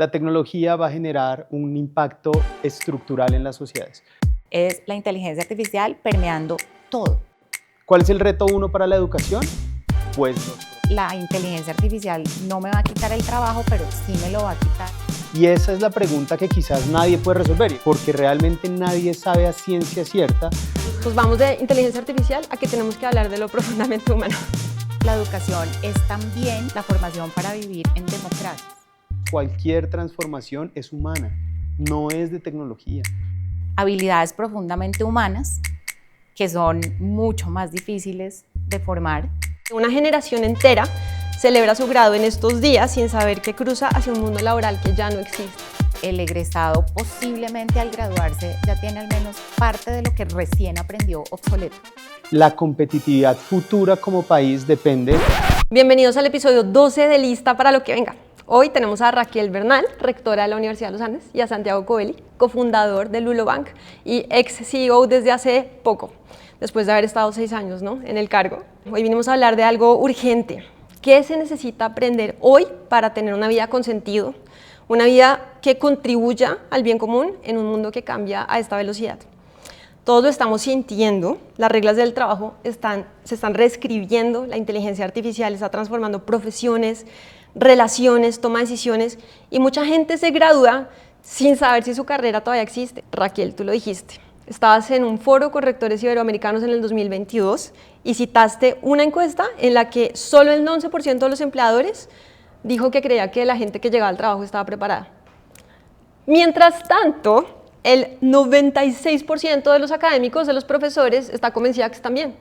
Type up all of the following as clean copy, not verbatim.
la tecnología va a generar un impacto estructural en las sociedades. Es la inteligencia artificial permeando todo. ¿Cuál es el reto uno para la educación? Pues la inteligencia artificial no me va a quitar el trabajo, pero sí me lo va a quitar. Y esa es la pregunta que quizás nadie puede resolver, porque realmente nadie sabe a ciencia cierta. Pues vamos de inteligencia artificial a que tenemos que hablar de lo profundamente humano. La educación es también la formación para vivir en democracia. Cualquier transformación es humana, no es de tecnología. Habilidades profundamente humanas que son mucho más difíciles de formar. Una generación entera celebra su grado en estos días sin saber que cruza hacia un mundo laboral que ya no existe. El egresado posiblemente al graduarse ya tiene al menos parte de lo que recién aprendió obsoleto. La competitividad futura como país depende. Bienvenidos al episodio 12 de Lista para lo que venga. Hoy tenemos a Raquel Bernal, rectora de la Universidad de los Andes, y a Santiago Covelli, cofundador de Lulobank y ex CEO desde hace poco, después de haber estado 6 años, ¿no?, en el cargo. Hoy vinimos a hablar de algo urgente. ¿Qué se necesita aprender hoy para tener una vida con sentido? Una vida que contribuya al bien común en un mundo que cambia a esta velocidad. Todos lo estamos sintiendo, las reglas del trabajo se están reescribiendo, la inteligencia artificial está transformando profesiones, relaciones, toma de decisiones, y mucha gente se gradúa sin saber si su carrera todavía existe. Raquel, tú lo dijiste, estabas en un foro con rectores iberoamericanos en el 2022 y citaste una encuesta en la que solo el 11% de los empleadores dijo que creía que la gente que llegaba al trabajo estaba preparada. Mientras tanto, el 96% de los académicos, de los profesores, está convencida que están bien.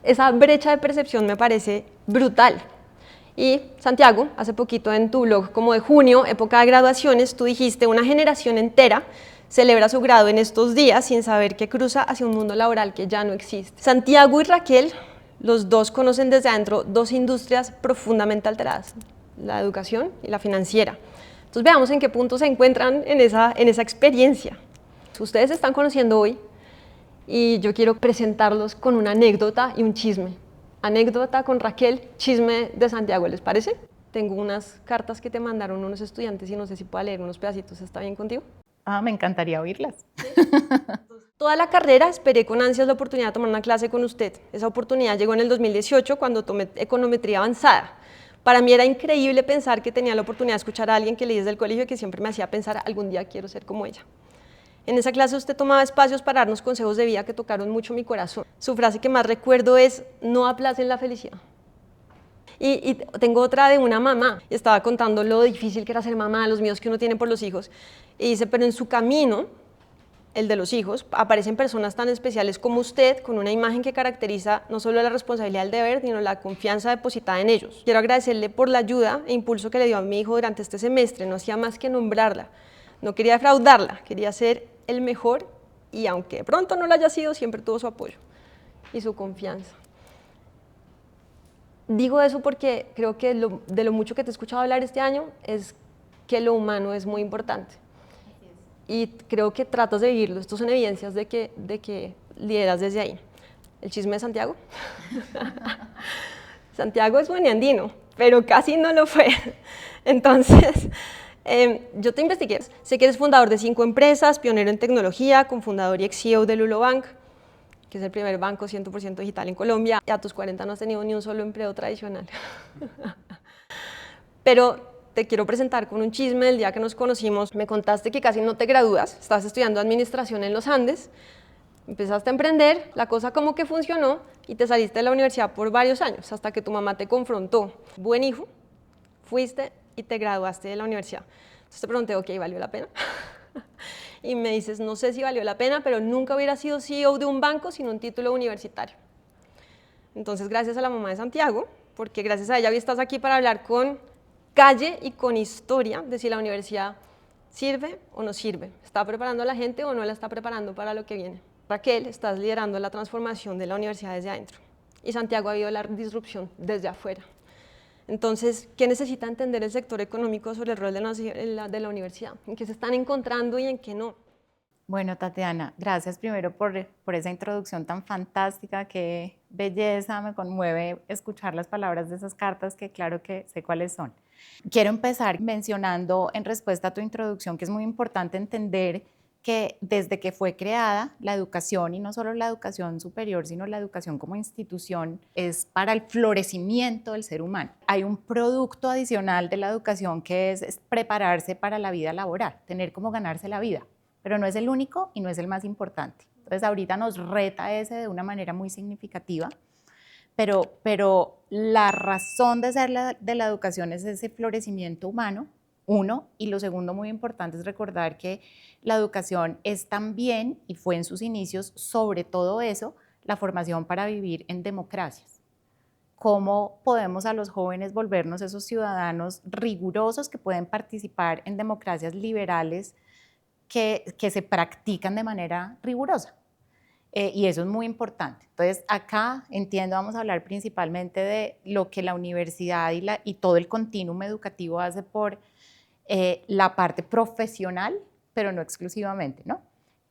Esa brecha de percepción me parece brutal. Y Santiago, hace poquito en tu blog como de junio, época de graduaciones, tú dijiste: una generación entera celebra su grado en estos días sin saber que cruza hacia un mundo laboral que ya no existe. Santiago y Raquel, los dos conocen desde adentro dos industrias profundamente alteradas, la educación y la financiera. Entonces veamos en qué punto se encuentran en esa experiencia. Ustedes se están conociendo hoy y yo quiero presentarlos con una anécdota y un chisme. Anécdota con Raquel, chisme de Santiago, ¿les parece? Tengo unas cartas que te mandaron unos estudiantes y no sé si puedo leer unos pedacitos. ¿Está bien contigo? Me encantaría oírlas. Toda la carrera esperé con ansias la oportunidad de tomar una clase con usted. Esa oportunidad llegó en el 2018 cuando tomé econometría avanzada. Para mí era increíble pensar que tenía la oportunidad de escuchar a alguien que leí desde el colegio y que siempre me hacía pensar: algún día quiero ser como ella. En esa clase usted tomaba espacios para darnos consejos de vida que tocaron mucho mi corazón. Su frase que más recuerdo es: no aplacen la felicidad. Y tengo otra de una mamá. Estaba contando lo difícil que era ser mamá, los miedos que uno tiene por los hijos. Y dice: pero en su camino, el de los hijos, aparecen personas tan especiales como usted, con una imagen que caracteriza no solo la responsabilidad del deber, sino la confianza depositada en ellos. Quiero agradecerle por la ayuda e impulso que le dio a mi hijo durante este semestre. No hacía más que nombrarla. No quería defraudarla, quería ser el mejor, y aunque de pronto no lo haya sido, siempre tuvo su apoyo y su confianza. Digo eso porque creo que de lo mucho que te he escuchado hablar este año es que lo humano es muy importante. Y creo que tratas de vivirlo. Estos son evidencias de que lideras desde ahí. ¿El chisme de Santiago? Santiago es buenandino, pero casi no lo fue. Entonces, yo te investigué. Sé que eres fundador de 5 empresas, pionero en tecnología, cofundador y ex CEO de Lulobank, que es el primer banco 100% digital en Colombia. Y a tus 40 no has tenido ni un solo empleo tradicional. Pero te quiero presentar con un chisme del día que nos conocimos. Me contaste que casi no te gradúas, estabas estudiando administración en los Andes, empezaste a emprender, la cosa como que funcionó y te saliste de la universidad por varios años, hasta que tu mamá te confrontó. Buen hijo, fuiste y te graduaste de la universidad. Entonces te pregunté: ok, ¿valió la pena? Y me dices: no sé si valió la pena, pero nunca hubiera sido CEO de un banco sin un título universitario. Entonces, gracias a la mamá de Santiago, porque gracias a ella hoy estás aquí para hablar con calle y con historia de si la universidad sirve o no sirve, está preparando a la gente o no la está preparando para lo que viene. Raquel, estás liderando la transformación de la universidad desde adentro y Santiago ha habido la disrupción desde afuera. Entonces, ¿qué necesita entender el sector económico sobre el rol de la universidad? ¿En qué se están encontrando y en qué no? Bueno, Tatiana, gracias primero por esa introducción tan fantástica. Qué belleza, me conmueve escuchar las palabras de esas cartas, que claro que sé cuáles son. Quiero empezar mencionando en respuesta a tu introducción que es muy importante entender que desde que fue creada la educación, y no solo la educación superior, sino la educación como institución, es para el florecimiento del ser humano. Hay un producto adicional de la educación que es prepararse para la vida laboral, tener cómo ganarse la vida, pero no es el único y no es el más importante. Entonces ahorita nos reta ese de una manera muy significativa, pero la razón de ser de la educación es ese florecimiento humano, uno, y lo segundo muy importante es recordar que la educación es también, y fue en sus inicios, sobre todo eso, la formación para vivir en democracias. ¿Cómo podemos a los jóvenes volvernos esos ciudadanos rigurosos que pueden participar en democracias liberales que se practican de manera rigurosa? Y eso es muy importante. Entonces, acá entiendo, vamos a hablar principalmente de lo que la universidad y todo el continuum educativo hace por la parte profesional, pero no exclusivamente, ¿no?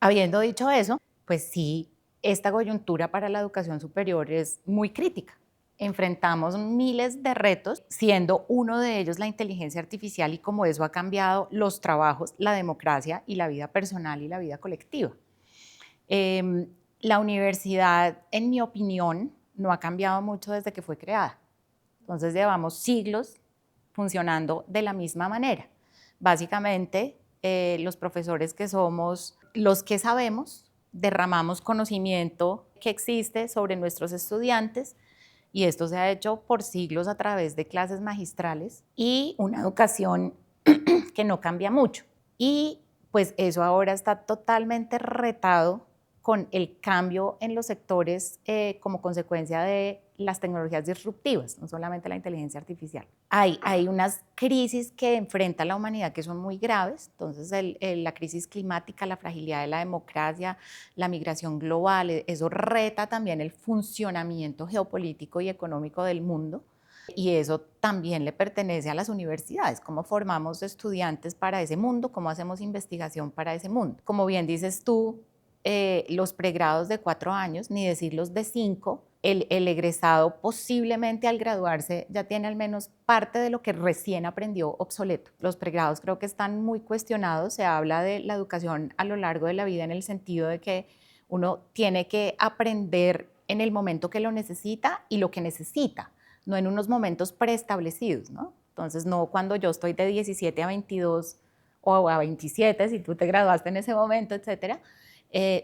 Habiendo dicho eso, pues sí, esta coyuntura para la educación superior es muy crítica. Enfrentamos miles de retos, siendo uno de ellos la inteligencia artificial y cómo eso ha cambiado los trabajos, la democracia y la vida personal y la vida colectiva. La universidad, en mi opinión, no ha cambiado mucho desde que fue creada. Entonces llevamos siglos funcionando de la misma manera. Básicamente, los profesores que somos los que sabemos, derramamos conocimiento que existe sobre nuestros estudiantes y esto se ha hecho por siglos a través de clases magistrales y una educación que no cambia mucho. Y pues eso ahora está totalmente retado con el cambio en los sectores como consecuencia de las tecnologías disruptivas, no solamente la inteligencia artificial. Hay unas crisis que enfrenta la humanidad que son muy graves, entonces la crisis climática, la fragilidad de la democracia, la migración global, eso reta también el funcionamiento geopolítico y económico del mundo. Y eso también le pertenece a las universidades, cómo formamos estudiantes para ese mundo, cómo hacemos investigación para ese mundo. Como bien dices tú, los pregrados de 4 años, ni decir los de 5, el egresado posiblemente al graduarse ya tiene al menos parte de lo que recién aprendió obsoleto. Los pregrados creo que están muy cuestionados, se habla de la educación a lo largo de la vida en el sentido de que uno tiene que aprender en el momento que lo necesita y lo que necesita, no en unos momentos preestablecidos, ¿no? Entonces no cuando yo estoy de 17 a 22 o a 27, si tú te graduaste en ese momento, etcétera,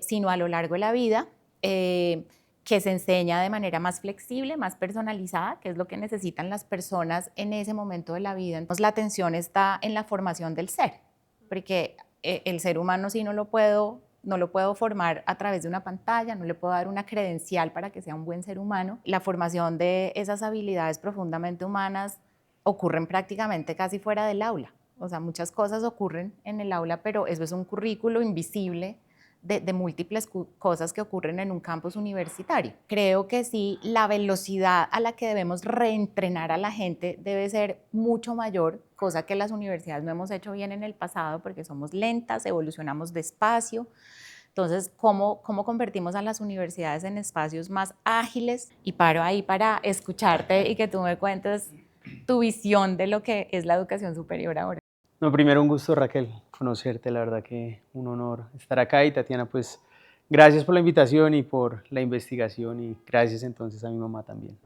sino a lo largo de la vida, que se enseña de manera más flexible, más personalizada, que es lo que necesitan las personas en ese momento de la vida. Entonces la atención está en la formación del ser, porque el ser humano sí no lo puedo formar a través de una pantalla, no le puedo dar una credencial para que sea un buen ser humano. La formación de esas habilidades profundamente humanas ocurren prácticamente casi fuera del aula. O sea, muchas cosas ocurren en el aula, pero eso es un currículo invisible de múltiples cosas que ocurren en un campus universitario. Creo que sí, la velocidad a la que debemos reentrenar a la gente debe ser mucho mayor, cosa que las universidades no hemos hecho bien en el pasado porque somos lentas, evolucionamos despacio. Entonces, ¿cómo convertimos a las universidades en espacios más ágiles? Y paro ahí para escucharte y que tú me cuentes tu visión de lo que es la educación superior ahora. No, primero un gusto, Raquel, conocerte, la verdad que un honor estar acá y Tatiana, pues gracias por la invitación y por la investigación y gracias entonces a mi mamá también.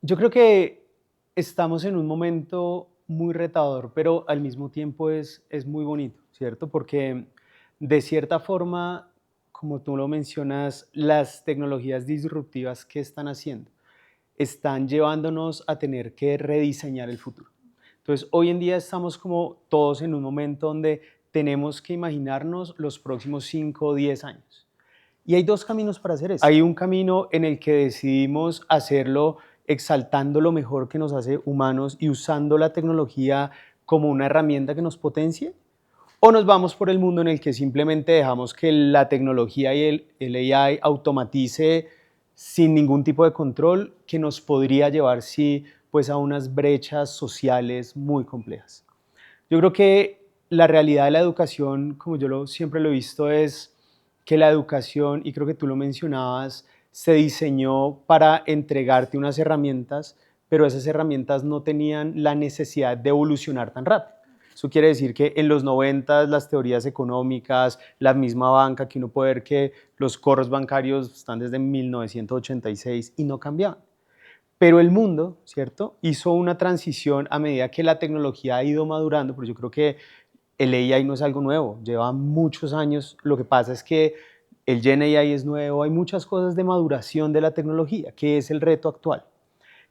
Yo creo que estamos en un momento muy retador, pero al mismo tiempo es muy bonito, ¿cierto? Porque de cierta forma, como tú lo mencionas, las tecnologías disruptivas que están haciendo están llevándonos a tener que rediseñar el futuro. Entonces, hoy en día estamos como todos en un momento donde tenemos que imaginarnos los próximos 5 o 10 años. Y hay 2 caminos para hacer eso. Hay un camino en el que decidimos hacerlo exaltando lo mejor que nos hace humanos y usando la tecnología como una herramienta que nos potencie, o nos vamos por el mundo en el que simplemente dejamos que la tecnología y el AI automatice sin ningún tipo de control que nos podría llevar, sí, pues a unas brechas sociales muy complejas. Yo creo que la realidad de la educación, como yo siempre lo he visto, es que la educación, y creo que tú lo mencionabas, se diseñó para entregarte unas herramientas, pero esas herramientas no tenían la necesidad de evolucionar tan rápido. Eso quiere decir que en los 90 las teorías económicas, la misma banca, que uno puede ver que los correos bancarios están desde 1986 y no cambiaban. Pero el mundo, ¿cierto?, hizo una transición a medida que la tecnología ha ido madurando, pero yo creo que el AI no es algo nuevo, lleva muchos años. Lo que pasa es que el Gen AI es nuevo, hay muchas cosas de maduración de la tecnología, que es el reto actual,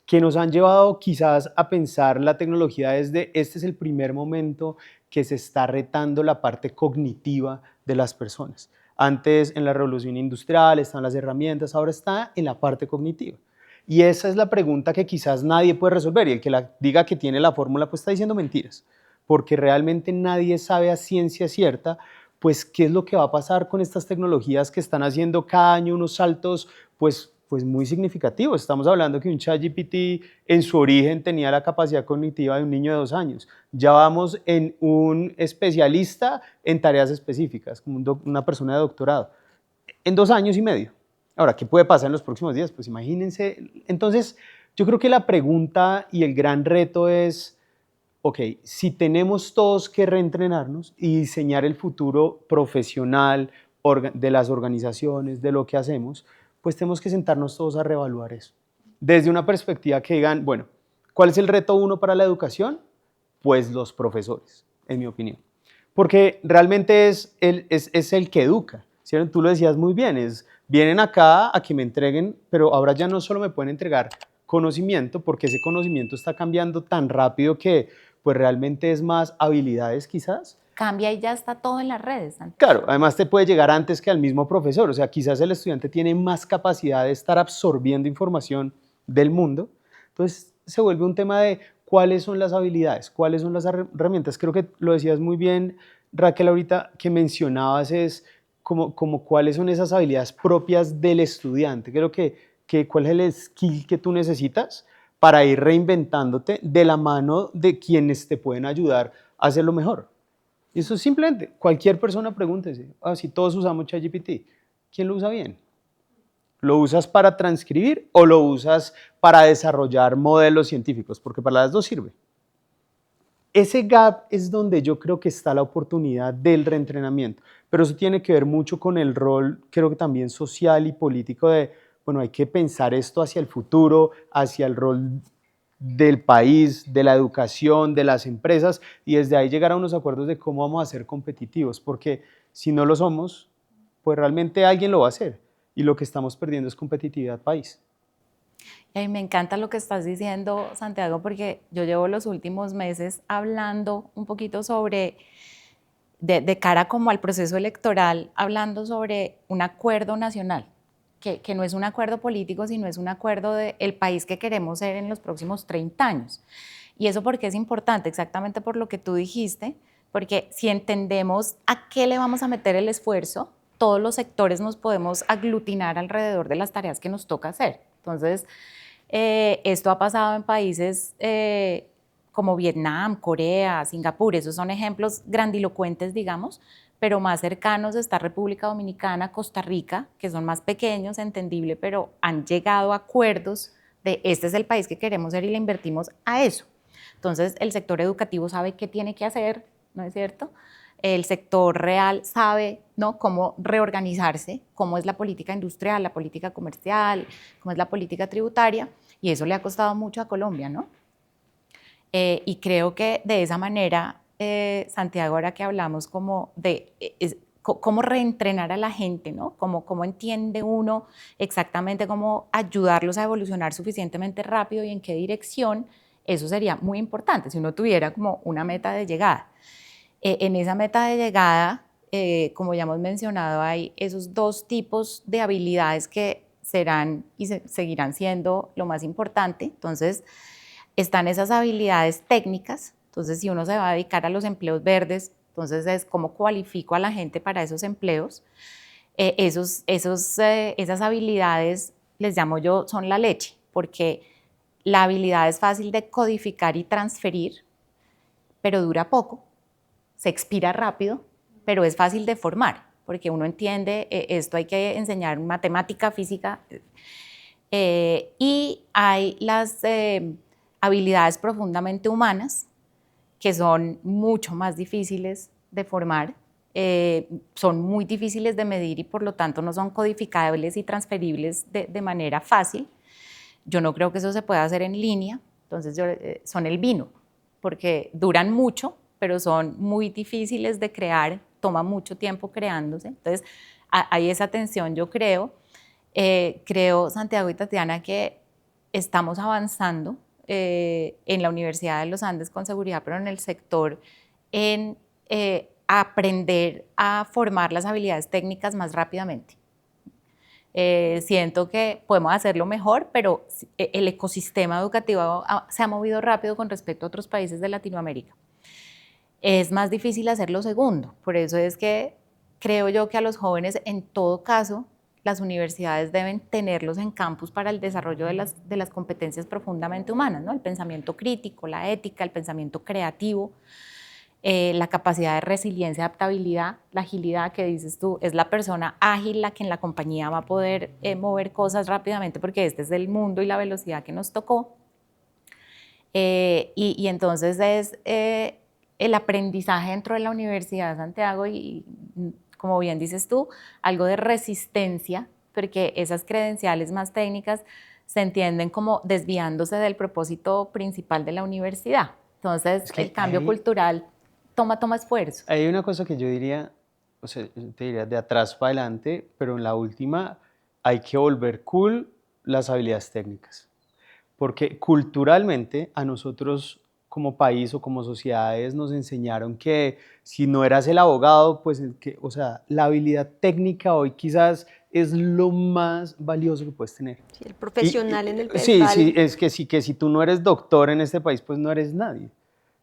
que nos han llevado quizás a pensar la tecnología desde este es el primer momento que se está retando la parte cognitiva de las personas. Antes, en la revolución industrial, están las herramientas, ahora está en la parte cognitiva. Y esa es la pregunta que quizás nadie puede resolver, y el que diga que tiene la fórmula pues está diciendo mentiras, porque realmente nadie sabe a ciencia cierta pues qué es lo que va a pasar con estas tecnologías que están haciendo cada año unos saltos pues muy significativos. Estamos hablando que un ChatGPT en su origen tenía la capacidad cognitiva de un niño de 2 años. Ya vamos en un especialista en tareas específicas, como una persona de doctorado, en 2 años y medio. Ahora, ¿qué puede pasar en los próximos días? Pues imagínense. Entonces, yo creo que la pregunta y el gran reto es, ok, si tenemos todos que reentrenarnos y diseñar el futuro profesional de las organizaciones, de lo que hacemos, pues tenemos que sentarnos todos a reevaluar eso. Desde una perspectiva que digan, bueno, ¿cuál es el reto 1 para la educación? Pues los profesores, en mi opinión. Porque realmente es el que educa, ¿cierto? Tú lo decías muy bien, vienen acá a que me entreguen, pero ahora ya no solo me pueden entregar conocimiento, porque ese conocimiento está cambiando tan rápido que pues realmente es más habilidades quizás. Cambia y ya está todo en las redes. Claro, además te puede llegar antes que al mismo profesor, o sea, quizás el estudiante tiene más capacidad de estar absorbiendo información del mundo, entonces se vuelve un tema de cuáles son las habilidades, cuáles son las herramientas. Creo que lo decías muy bien, Raquel, ahorita que mencionabas es como cuáles son esas habilidades propias del estudiante. Creo que cuál es el skill que tú necesitas para ir reinventándote de la mano de quienes te pueden ayudar a hacerlo mejor. Y eso es simplemente, cualquier persona pregúntese, si todos usamos ChatGPT, ¿quién lo usa bien? ¿Lo usas para transcribir o lo usas para desarrollar modelos científicos? Porque para las dos sirve. Ese gap es donde yo creo que está la oportunidad del reentrenamiento, pero eso tiene que ver mucho con el rol, creo que también social y político de, bueno, hay que pensar esto hacia el futuro, hacia el rol del país, de la educación, de las empresas, y desde ahí llegar a unos acuerdos de cómo vamos a ser competitivos, porque si no lo somos, pues realmente alguien lo va a hacer, y lo que estamos perdiendo es competitividad país. Y me encanta lo que estás diciendo, Santiago, porque yo llevo los últimos meses hablando un poquito sobre, de cara como al proceso electoral, hablando sobre un acuerdo nacional, que no es un acuerdo político, sino es un acuerdo del país que queremos ser en los próximos 30 años. Y eso porque es importante, exactamente por lo que tú dijiste, porque si entendemos a qué le vamos a meter el esfuerzo, todos los sectores nos podemos aglutinar alrededor de las tareas que nos toca hacer. Entonces, esto ha pasado en países como Vietnam, Corea, Singapur, esos son ejemplos grandilocuentes, digamos, pero más cercanos está República Dominicana, Costa Rica, que son más pequeños, entendible, pero han llegado a acuerdos de este es el país que queremos ser y le invertimos a eso. Entonces, el sector educativo sabe qué tiene que hacer, ¿no es cierto? El sector real sabe, ¿no?, cómo reorganizarse, cómo es la política industrial, la política comercial, cómo es la política tributaria, y eso le ha costado mucho a Colombia, ¿no? Y creo que de esa manera, Santiago, ahora que hablamos como de cómo reentrenar a la gente, ¿no? Cómo entiende uno exactamente cómo ayudarlos a evolucionar suficientemente rápido y en qué dirección, eso sería muy importante si uno tuviera como una meta de llegada. En esa meta de llegada, como ya hemos mencionado, hay esos 2 tipos de habilidades que serán y seguirán siendo lo más importante. Entonces, están esas habilidades técnicas. Entonces, si uno se va a dedicar a los empleos verdes, entonces es cómo cualifico a la gente para esos empleos. Esas habilidades, les llamo yo, son la leche, porque la habilidad es fácil de codificar y transferir, pero dura poco, se expira rápido, pero es fácil de formar, porque uno entiende, esto hay que enseñar matemática, física, y hay habilidades profundamente humanas, que son mucho más difíciles de formar, son muy difíciles de medir y por lo tanto no son codificables y transferibles de manera fácil. Yo no creo que eso se pueda hacer en línea, entonces son el vino, porque duran mucho, pero son muy difíciles de crear, toma mucho tiempo creándose. Entonces hay esa tensión, yo creo. Creo, Santiago y Tatiana, que estamos avanzando en la Universidad de los Andes con seguridad, pero en el sector, en aprender a formar las habilidades técnicas más rápidamente. Siento que podemos hacerlo mejor, pero el ecosistema educativo se ha movido rápido con respecto a otros países de Latinoamérica. Es más difícil hacer lo segundo, por eso es que creo yo que a los jóvenes, en todo caso, las universidades deben tenerlos en campus para el desarrollo de las competencias profundamente humanas, ¿no? El pensamiento crítico, la ética, el pensamiento creativo, la capacidad de resiliencia, adaptabilidad, la agilidad que dices tú, es la persona ágil la que en la compañía va a poder mover cosas rápidamente porque este es el mundo y la velocidad que nos tocó. Y entonces es el aprendizaje dentro de la Universidad de Santiago y como bien dices tú, algo de resistencia, porque esas credenciales más técnicas se entienden como desviándose del propósito principal de la universidad. Entonces, el cambio cultural toma esfuerzo. Hay una cosa que yo diría, o sea, yo te diría de atrás para adelante, pero en la última hay que volver cool las habilidades técnicas. Porque culturalmente a nosotros como país o como sociedades nos enseñaron que si no eras el abogado, pues o sea, la habilidad técnica hoy quizás es lo más valioso que puedes tener. Sí, el profesional en el pedestal. Sí, es que si tú no eres doctor en este país, pues no eres nadie,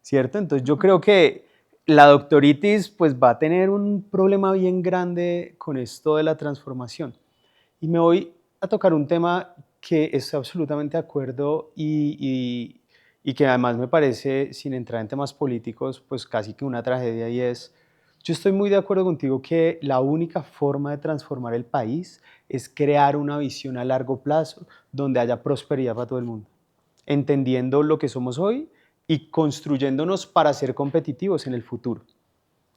¿cierto? Entonces yo creo que la doctoritis pues va a tener un problema bien grande con esto de la transformación. Y me voy a tocar un tema que estoy absolutamente de acuerdo y que además me parece, sin entrar en temas políticos, pues casi que una tragedia, y es, yo estoy muy de acuerdo contigo que la única forma de transformar el país es crear una visión a largo plazo donde haya prosperidad para todo el mundo, entendiendo lo que somos hoy y construyéndonos para ser competitivos en el futuro.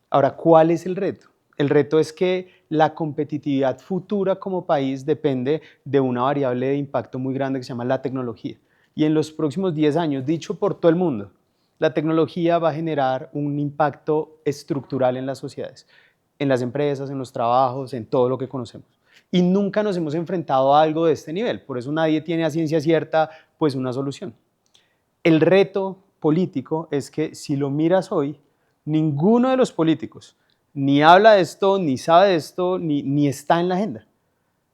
Ahora, ¿cuál es el reto? El reto es que la competitividad futura como país depende de una variable de impacto muy grande que se llama la tecnología. Y en los próximos 10 años, dicho por todo el mundo, la tecnología va a generar un impacto estructural en las sociedades, en las empresas, en los trabajos, en todo lo que conocemos. Y nunca nos hemos enfrentado a algo de este nivel, por eso nadie tiene a ciencia cierta pues una solución. El reto político es que si lo miras hoy, ninguno de los políticos ni habla de esto, ni sabe de esto, ni está en la agenda.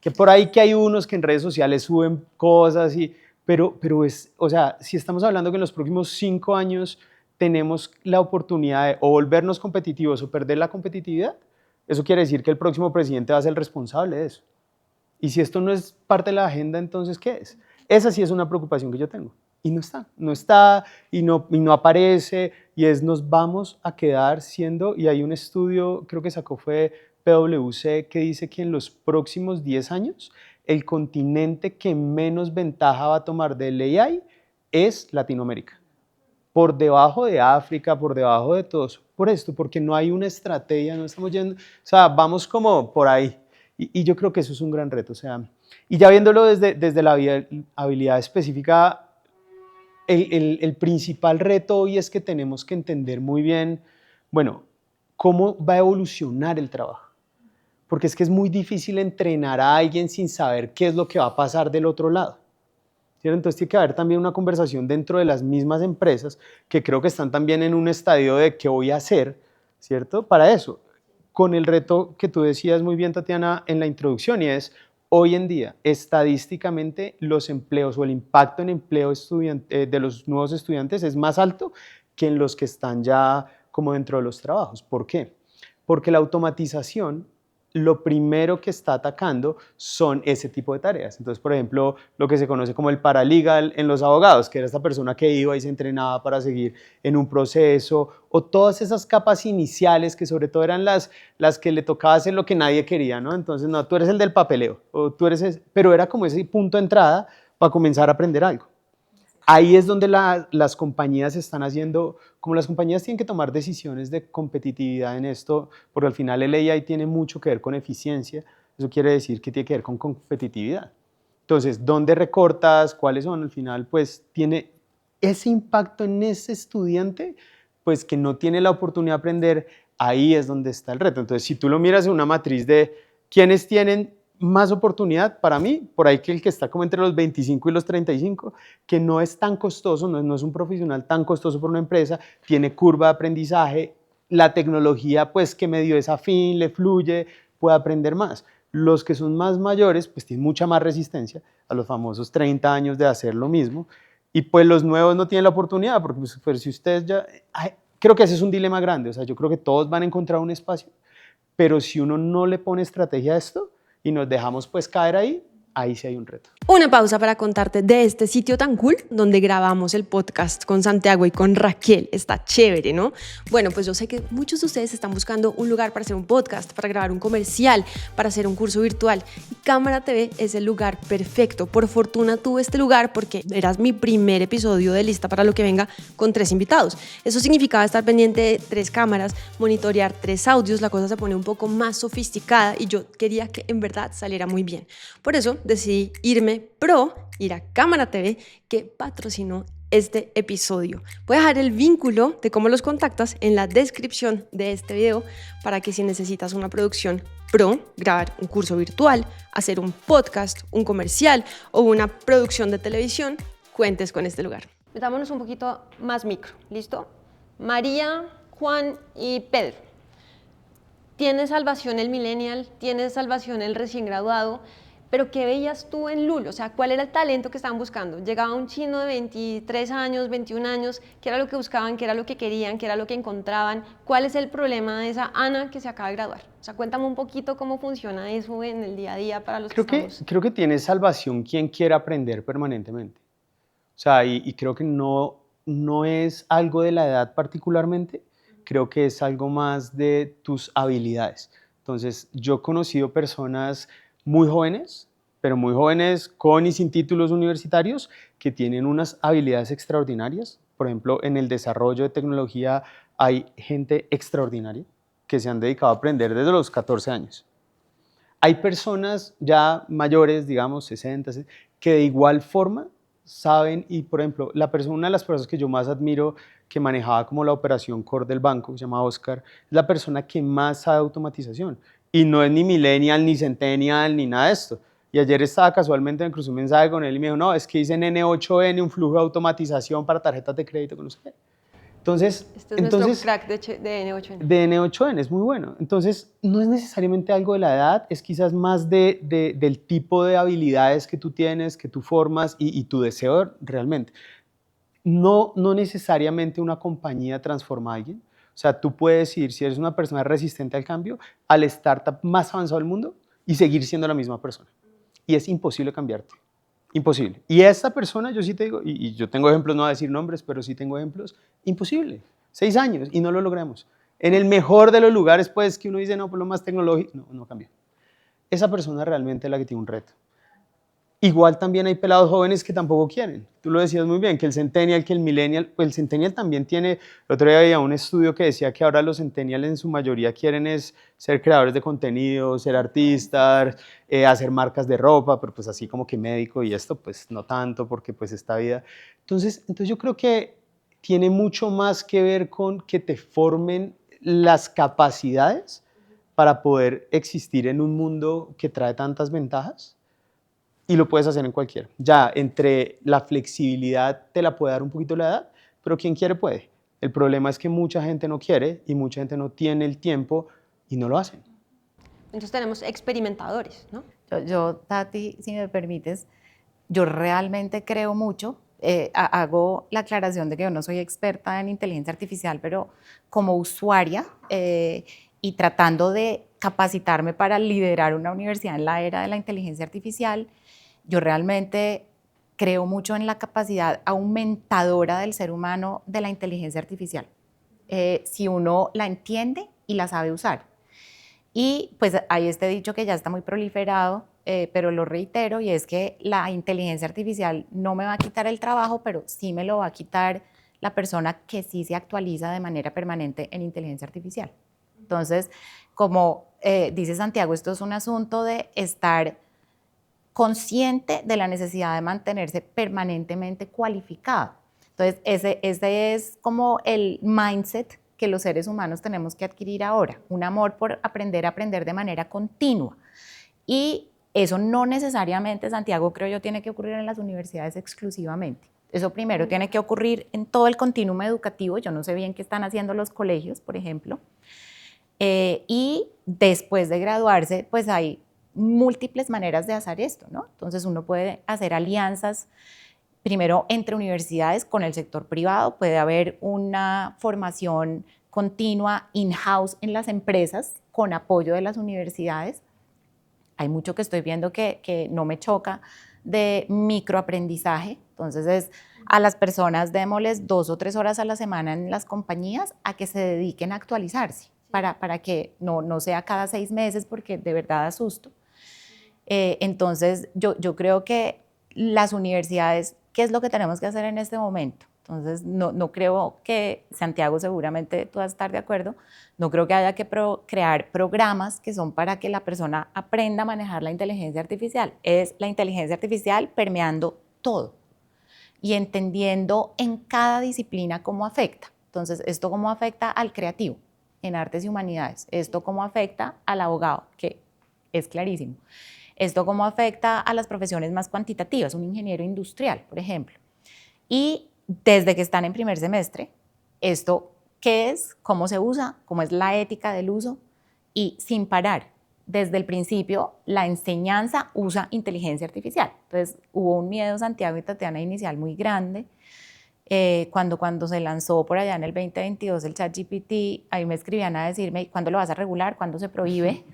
Que por ahí que hay unos que en redes sociales suben cosas, pero es, o sea, si estamos hablando que en los próximos 5 años tenemos la oportunidad de o volvernos competitivos o perder la competitividad, eso quiere decir que el próximo presidente va a ser el responsable de eso. Y si esto no es parte de la agenda, entonces, ¿qué es? Esa sí es una preocupación que yo tengo. Y no está y no aparece, y nos vamos a quedar siendo, y hay un estudio, creo que fue PwC, que dice que en los próximos 10 años, el continente que menos ventaja va a tomar del AI es Latinoamérica. Por debajo de África, por debajo de todos, por esto, porque no hay una estrategia, no estamos yendo, o sea, vamos como por ahí. Y yo creo que eso es un gran reto, o sea, y ya viéndolo desde la habilidad específica, el principal reto hoy es que tenemos que entender muy bien, bueno, cómo va a evolucionar el trabajo. Porque es que es muy difícil entrenar a alguien sin saber qué es lo que va a pasar del otro lado, ¿cierto? Entonces tiene que haber también una conversación dentro de las mismas empresas que creo que están también en un estadio de qué voy a hacer, ¿cierto? Para eso, con el reto que tú decías muy bien, Tatiana, en la introducción, y es, hoy en día, estadísticamente, los empleos o el impacto en empleo de los nuevos estudiantes es más alto que en los que están ya como dentro de los trabajos. ¿Por qué? Porque la automatización, lo primero que está atacando son ese tipo de tareas. Entonces, por ejemplo, lo que se conoce como el paralegal en los abogados, que era esta persona que iba y se entrenaba para seguir en un proceso, o todas esas capas iniciales que sobre todo eran las que le tocaba hacer lo que nadie quería, ¿no? Entonces, no, tú eres el del papeleo, o tú eres pero era como ese punto de entrada para comenzar a aprender algo. Ahí es donde las compañías están haciendo, como las compañías tienen que tomar decisiones de competitividad en esto, porque al final el AI tiene mucho que ver con eficiencia, eso quiere decir que tiene que ver con competitividad. Entonces, ¿dónde recortas? ¿Cuáles son? Al final, pues, tiene ese impacto en ese estudiante, pues, que no tiene la oportunidad de aprender, ahí es donde está el reto. Entonces, si tú lo miras en una matriz de quiénes tienen más oportunidad, para mí, por ahí que el que está como entre los 25 y los 35, que no es tan costoso, no es un profesional tan costoso por una empresa, tiene curva de aprendizaje, la tecnología pues que medio es afín, le fluye, puede aprender más. Los que son más mayores pues tienen mucha más resistencia a los famosos 30 años de hacer lo mismo y pues los nuevos no tienen la oportunidad porque pues si ustedes ya... creo que ese es un dilema grande, o sea, yo creo que todos van a encontrar un espacio, pero si uno no le pone estrategia a esto, y nos dejamos pues caer ahí, ahí sí hay un reto. Una pausa para contarte de este sitio tan cool donde grabamos el podcast con Santiago y con Raquel. Está chévere, ¿no? Bueno, pues yo sé que muchos de ustedes están buscando un lugar para hacer un podcast, para grabar un comercial, para hacer un curso virtual. Y Cámara TV es el lugar perfecto. Por fortuna tuve este lugar porque eras mi primer episodio de Lista para lo que venga con 3 invitados. Eso significaba estar pendiente de 3 cámaras, monitorear 3 audios. La cosa se pone un poco más sofisticada y yo quería que en verdad saliera muy bien. Por eso decidí irme ir a Cámara TV, que patrocinó este episodio. Voy a dejar el vínculo de cómo los contactas en la descripción de este video para que si necesitas una producción pro, grabar un curso virtual, hacer un podcast, un comercial o una producción de televisión, cuentes con este lugar. Metámonos un poquito más micro, ¿listo? María, Juan y Pedro. Tiene salvación el millennial, tiene salvación el recién graduado. Pero ¿qué veías tú en Lulo? O sea, ¿cuál era el talento que estaban buscando? Llegaba un chino de 23 años, 21 años, ¿qué era lo que buscaban? ¿Qué era lo que querían? ¿Qué era lo que encontraban? ¿Cuál es el problema de esa Ana que se acaba de graduar? O sea, cuéntame un poquito cómo funciona eso en el día a día para los Creo que tiene salvación quien quiera aprender permanentemente. O sea, y creo que no es algo de la edad particularmente, creo que es algo más de tus habilidades. Entonces, yo he conocido personas muy jóvenes, pero muy jóvenes con y sin títulos universitarios, que tienen unas habilidades extraordinarias. Por ejemplo, en el desarrollo de tecnología hay gente extraordinaria que se han dedicado a aprender desde los 14 años. Hay personas ya mayores, digamos 60, que de igual forma saben, y por ejemplo, una de las personas que yo más admiro, que manejaba como la operación core del banco, que se llama Oscar, es la persona que más sabe automatización. Y no es ni millennial, ni centennial, ni nada de esto. Y ayer estaba casualmente, me crucé un mensaje con él y me dijo, no, es que hice en N8N un flujo de automatización para tarjetas de crédito, que no sé qué. Entonces, nuestro crack de N8N. De N8N, es muy bueno. Entonces, no es necesariamente algo de la edad, es quizás más del tipo de habilidades que tú tienes, que tú formas y tu deseo realmente. No necesariamente una compañía transforma a alguien. O sea, tú puedes ir, si eres una persona resistente al cambio, al startup más avanzado del mundo y seguir siendo la misma persona. Y es imposible cambiarte. Imposible. Y esta persona, yo sí te digo, y yo tengo ejemplos, no voy a decir nombres, pero sí tengo ejemplos, imposible. 6 años y no lo logramos. En el mejor de los lugares, pues, que uno dice, no, por lo más tecnológico, no cambió. Esa persona realmente es la que tiene un reto. Igual también hay pelados jóvenes que tampoco quieren. Tú lo decías muy bien, que el centennial, que el millennial, pues el centennial también tiene, el otro día había un estudio que decía que ahora los centennials en su mayoría quieren es ser creadores de contenido, ser artistas, hacer marcas de ropa, pero pues así como que médico y esto pues no tanto porque pues esta vida. Entonces yo creo que tiene mucho más que ver con que te formen las capacidades para poder existir en un mundo que trae tantas ventajas. Y lo puedes hacer en cualquiera. Ya entre la flexibilidad te la puede dar un poquito la edad, pero quien quiere puede. El problema es que mucha gente no quiere y mucha gente no tiene el tiempo y no lo hacen. Entonces tenemos experimentadores, ¿no? Yo, Tati, si me permites, yo realmente creo mucho. Hago la aclaración de que yo no soy experta en inteligencia artificial, pero como usuaria y tratando de capacitarme para liderar una universidad en la era de la inteligencia artificial, yo realmente creo mucho en la capacidad aumentadora del ser humano de la inteligencia artificial, si uno la entiende y la sabe usar. Y pues hay este dicho que ya está muy proliferado, pero lo reitero, y es que la inteligencia artificial no me va a quitar el trabajo, pero sí me lo va a quitar la persona que sí se actualiza de manera permanente en inteligencia artificial. Entonces, como dice Santiago, esto es un asunto de estar consciente de la necesidad de mantenerse permanentemente cualificado. Entonces, ese es como el mindset que los seres humanos tenemos que adquirir ahora, un amor por aprender a aprender de manera continua. Y eso no necesariamente, Santiago, creo yo, tiene que ocurrir en las universidades exclusivamente. Eso primero tiene que ocurrir en todo el continuum educativo. Yo no sé bien qué están haciendo los colegios, por ejemplo. Y después de graduarse, pues hay múltiples maneras de hacer esto, ¿no? Entonces uno puede hacer alianzas, primero entre universidades con el sector privado, puede haber una formación continua in-house en las empresas con apoyo de las universidades. Hay mucho que estoy viendo que no me choca de microaprendizaje, entonces es a las personas démosles 2 o 3 horas a la semana en las compañías a que se dediquen a actualizarse, para que no sea cada 6 meses, porque de verdad asusto. Entonces yo creo que las universidades, ¿qué es lo que tenemos que hacer en este momento? Entonces no creo que, Santiago, seguramente tú vas a estar de acuerdo, no creo que haya que crear programas que son para que la persona aprenda a manejar la inteligencia artificial. Es la inteligencia artificial permeando todo y entendiendo en cada disciplina cómo afecta. Entonces, esto cómo afecta al creativo en artes y humanidades, esto cómo afecta al abogado, que es clarísimo, esto cómo afecta a las profesiones más cuantitativas, un ingeniero industrial, por ejemplo. Y desde que están en primer semestre, esto qué es, cómo se usa, cómo es la ética del uso, y sin parar. Desde el principio, la enseñanza usa inteligencia artificial. Entonces, hubo un miedo, Santiago y Tatiana, inicial muy grande. Cuando se lanzó por allá en el 2022 el ChatGPT, ahí me escribían a decirme, ¿cuándo lo vas a regular? ¿Cuándo se prohíbe?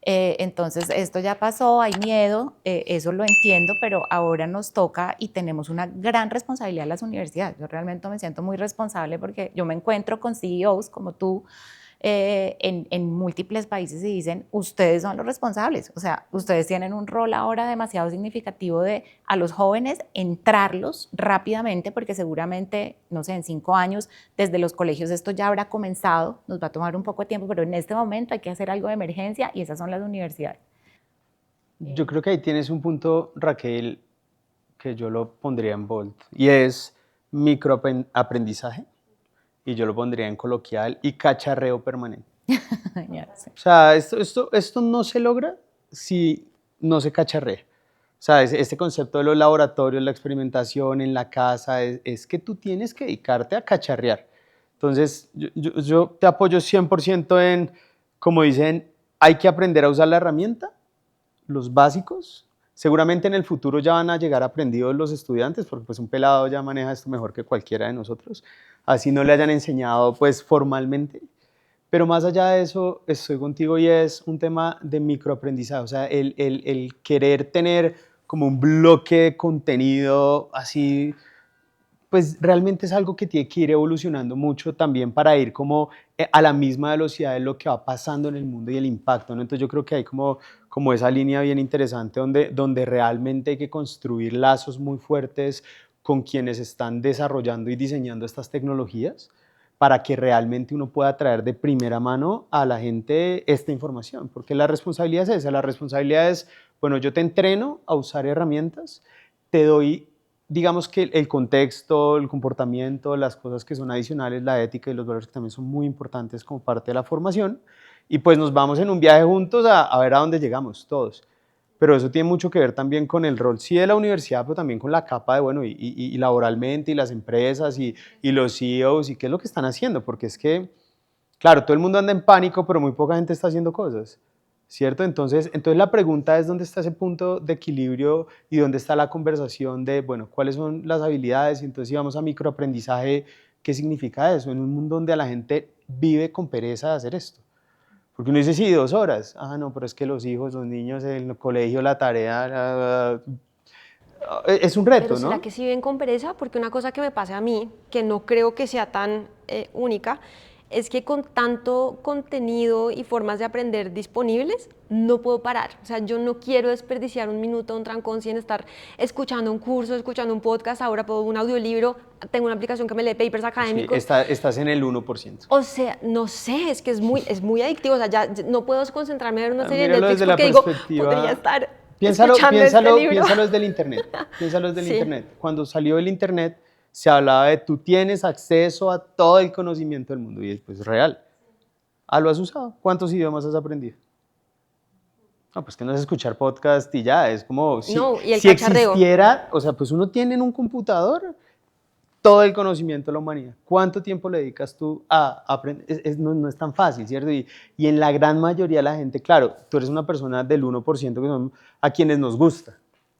Entonces, esto ya pasó, hay miedo, eso lo entiendo, pero ahora nos toca y tenemos una gran responsabilidad en las universidades. Yo realmente me siento muy responsable porque yo me encuentro con CEOs como tú en múltiples países y dicen, ustedes son los responsables. O sea, ustedes tienen un rol ahora demasiado significativo de a los jóvenes entrarlos rápidamente, porque seguramente, no sé, en 5 años desde los colegios esto ya habrá comenzado, nos va a tomar un poco de tiempo, pero en este momento hay que hacer algo de emergencia y esas son las universidades. Yo creo que ahí tienes un punto, Raquel, que yo lo pondría en bold, y es microaprendizaje, y yo lo pondría en coloquial, y cacharreo permanente. O sea, esto no se logra si no se cacharrea. O sea, este concepto de los laboratorios, la experimentación en la casa, es que tú tienes que dedicarte a cacharrear. Entonces, yo te apoyo 100% en, como dicen, hay que aprender a usar la herramienta, los básicos. Seguramente en el futuro ya van a llegar aprendidos los estudiantes, porque pues un pelado ya maneja esto mejor que cualquiera de nosotros, así no le hayan enseñado pues formalmente. Pero más allá de eso, estoy contigo y es un tema de microaprendizaje, o sea, el querer tener como un bloque de contenido así, pues realmente es algo que tiene que ir evolucionando mucho también para ir como a la misma velocidad de lo que va pasando en el mundo y el impacto, ¿no? Entonces yo creo que hay como esa línea bien interesante donde realmente hay que construir lazos muy fuertes con quienes están desarrollando y diseñando estas tecnologías para que realmente uno pueda traer de primera mano a la gente esta información, porque la responsabilidad es esa, la responsabilidad es, bueno, yo te entreno a usar herramientas, te doy, digamos que el contexto, el comportamiento, las cosas que son adicionales, la ética y los valores que también son muy importantes como parte de la formación, y pues nos vamos en un viaje juntos a ver a dónde llegamos todos. Pero eso tiene mucho que ver también con el rol, sí, de la universidad, pero también con la capa de, bueno, y laboralmente, y las empresas, y los CEOs, y qué es lo que están haciendo, porque es que, claro, todo el mundo anda en pánico, pero muy poca gente está haciendo cosas, ¿cierto? Entonces la pregunta es dónde está ese punto de equilibrio y dónde está la conversación de, bueno, cuáles son las habilidades, y entonces si vamos a microaprendizaje, ¿qué significa eso? En un mundo donde la gente vive con pereza de hacer esto. Porque uno dice, sí, 2 horas. Ah, no, pero es que los hijos, los niños, el colegio, la tarea, es un reto, Pero ¿será ¿no? que sí ven con pereza? Porque una cosa que me pasa a mí, que no creo que sea tan única, es que con tanto contenido y formas de aprender disponibles, no puedo parar. O sea, yo no quiero desperdiciar un minuto, un trancón sin estar escuchando un curso, escuchando un podcast, ahora puedo un audiolibro, tengo una aplicación que me lee papers Sí, académicos. estás en el 1%. O sea, no sé, es que es muy adictivo. O sea, ya no puedo concentrarme en ver una serie de Míralo Netflix desde la porque digo, perspectiva. podría estar Piénsalo, escuchando piénsalo, este libro. piénsalo desde el Internet. Piénsalo desde el Sí. Internet. Cuando salió el Internet, se hablaba de tú tienes acceso a todo el conocimiento del mundo y es pues real. Ah, ¿lo has usado? ¿Cuántos idiomas has aprendido? No, pues que no es escuchar podcast y ya, es como No, y el si cacharreo. existiera, o sea, pues uno tiene en un computador todo el conocimiento de la humanidad. ¿Cuánto tiempo le dedicas tú a aprender? No es tan fácil, ¿cierto? Y en la gran mayoría de la gente, claro, tú eres una persona del 1% que son a quienes nos gusta.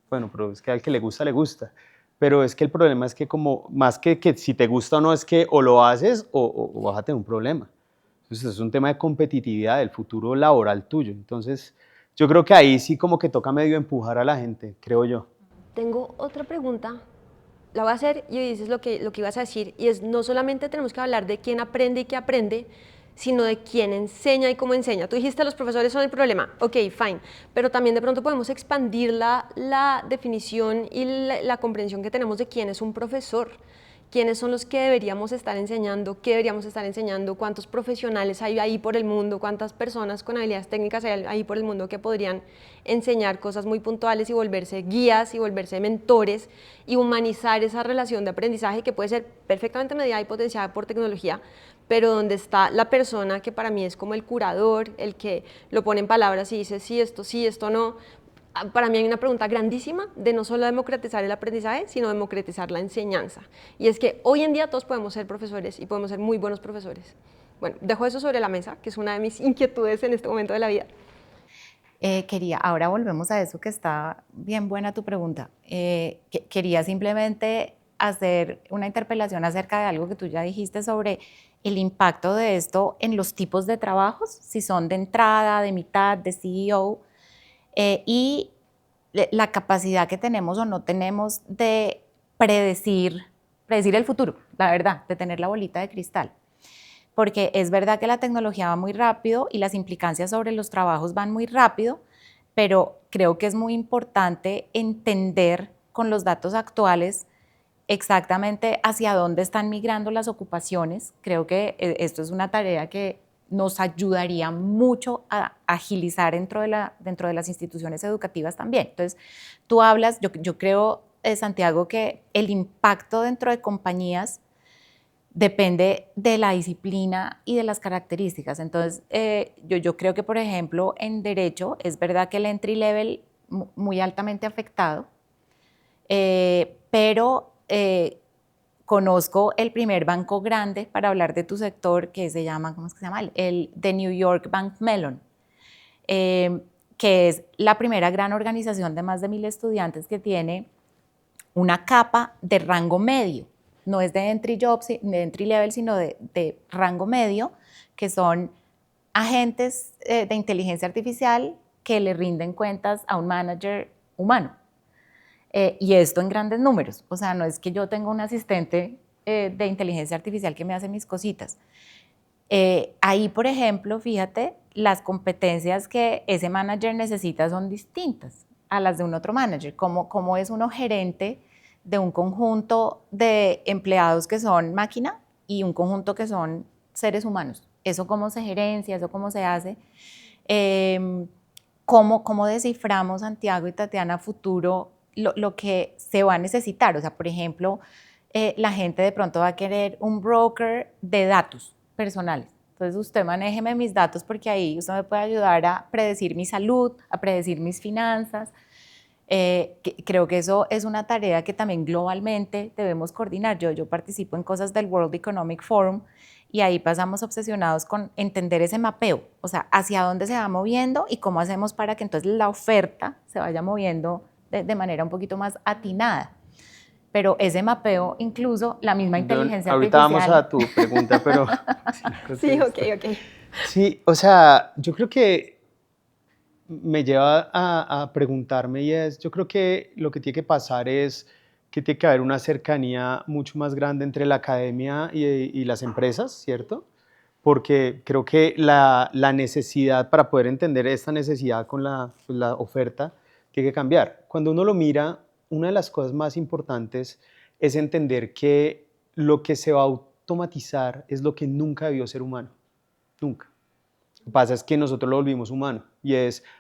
Bueno, pero es que al que le gusta, le gusta. Pero es que el problema es que como, más que si te gusta o no, es que o lo haces o vas a tener un problema. Entonces es un tema de competitividad, del futuro laboral tuyo. Entonces yo creo que ahí sí como que toca medio empujar a la gente, creo yo. Tengo otra pregunta, la voy a hacer y dices lo que ibas a decir, y es no solamente tenemos que hablar de quién aprende y qué aprende, sino de quién enseña y cómo enseña. Tú dijiste los profesores son el problema, ok, fine, pero también de pronto podemos expandir la definición y la comprensión que tenemos de quién es un profesor. ¿Quiénes son los que deberíamos estar enseñando? ¿Qué deberíamos estar enseñando? ¿Cuántos profesionales hay ahí por el mundo? ¿Cuántas personas con habilidades técnicas hay ahí por el mundo que podrían enseñar cosas muy puntuales y volverse guías y volverse mentores y humanizar esa relación de aprendizaje que puede ser perfectamente mediada y potenciada por tecnología, pero donde está la persona que para mí es como el curador, el que lo pone en palabras y dice sí, esto no? Para mí hay una pregunta grandísima de no solo democratizar el aprendizaje, sino democratizar la enseñanza. Y es que hoy en día todos podemos ser profesores y podemos ser muy buenos profesores. Bueno, dejo eso sobre la mesa, que es una de mis inquietudes en este momento de la vida. Ahora volvemos a eso que está bien buena tu pregunta. Quería simplemente hacer una interpelación acerca de algo que tú ya dijiste sobre el impacto de esto en los tipos de trabajos, si son de entrada, de mitad, de CEO, y la capacidad que tenemos o no tenemos de predecir el futuro, la verdad, de tener la bolita de cristal. Porque es verdad que la tecnología va muy rápido y las implicancias sobre los trabajos van muy rápido, pero creo que es muy importante entender con los datos actuales exactamente hacia dónde están migrando las ocupaciones. Creo que esto es una tarea que nos ayudaría mucho a agilizar dentro de las instituciones educativas también. Entonces, tú hablas, yo creo, Santiago, que el impacto dentro de compañías depende de la disciplina y de las características. Entonces, yo creo que, por ejemplo, en derecho es verdad que el entry level muy altamente afectado, pero conozco el primer banco grande para hablar de tu sector que se llama, ¿cómo es que se llama? El The New York Bank Mellon, que es la primera gran organización de más de 1,000 estudiantes que tiene una capa de rango medio. No es de entry jobs, de entry level, sino de rango medio, que son agentes de inteligencia artificial que le rinden cuentas a un manager humano. Y esto en grandes números. O sea, no es que yo tenga un asistente de inteligencia artificial que me hace mis cositas. Ahí, por ejemplo, fíjate, las competencias que ese manager necesita son distintas a las de un otro manager. Como es uno gerente de un conjunto de empleados que son máquina y un conjunto que son seres humanos. Eso cómo se gerencia, eso cómo se hace. ¿Cómo desciframos, Santiago y Tatiana, a futuro lo que se va a necesitar? O sea, por ejemplo, la gente de pronto va a querer un broker de datos personales. Entonces, usted manéjeme mis datos porque ahí usted me puede ayudar a predecir mi salud, a predecir mis finanzas. Creo que eso es una tarea que también globalmente debemos coordinar. Yo participo en cosas del World Economic Forum y ahí pasamos obsesionados con entender ese mapeo, o sea, hacia dónde se va moviendo y cómo hacemos para que entonces la oferta se vaya moviendo de manera un poquito más atinada. Pero ese mapeo, incluso la misma inteligencia ahorita artificial. Vamos a tu pregunta, pero... Sí, ok. Sí, o sea, yo creo que me lleva a preguntarme y es, yo creo que lo que tiene que pasar es que tiene que haber una cercanía mucho más grande entre la academia y las empresas, ¿cierto? porque creo que la necesidad, para poder entender esta necesidad con la oferta, tiene que cambiar. Cuando uno lo mira, una de las cosas más importantes es entender que lo que se va a automatizar es lo que nunca debió ser humano, nunca. Lo que pasa es que nosotros lo volvimos humano y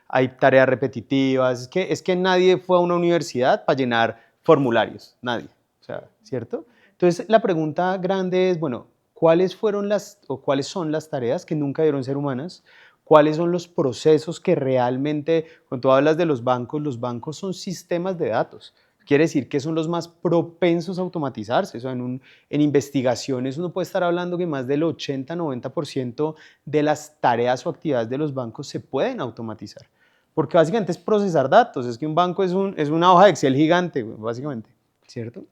hay tareas repetitivas, es que nadie fue a una universidad para llenar formularios, nadie, o sea, ¿cierto? Entonces la pregunta grande es, bueno, ¿cuáles son las tareas que nunca debieron ser humanas? ¿Cuáles son los procesos que realmente, cuando tú hablas de los bancos son sistemas de datos? Quiere decir que son los más propensos a automatizarse. O sea, en investigaciones uno puede estar hablando que más del 80-90% de las tareas o actividades de los bancos se pueden automatizar. Porque básicamente es procesar datos. Es que un banco es una hoja de Excel gigante, básicamente, ¿cierto?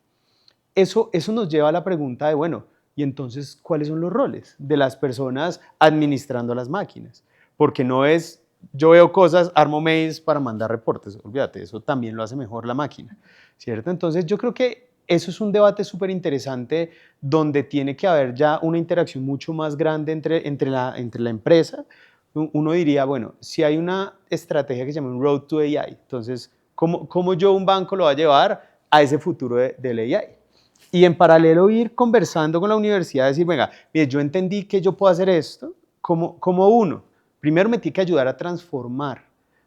Eso nos lleva a la pregunta de, bueno, ¿y entonces cuáles son los roles de las personas administrando las máquinas? Porque no es, yo veo cosas, armo mails para mandar reportes, olvídate, eso también lo hace mejor la máquina, ¿cierto? Entonces yo creo que eso es un debate súper interesante donde tiene que haber ya una interacción mucho más grande entre la empresa. Uno diría, bueno, si hay una estrategia que se llama un Road to AI, entonces, ¿cómo yo un banco lo va a llevar a ese futuro del AI? Y en paralelo ir conversando con la universidad, decir, venga, mire, yo entendí que yo puedo hacer esto, como uno. Primero me tiene que ayudar a transformar,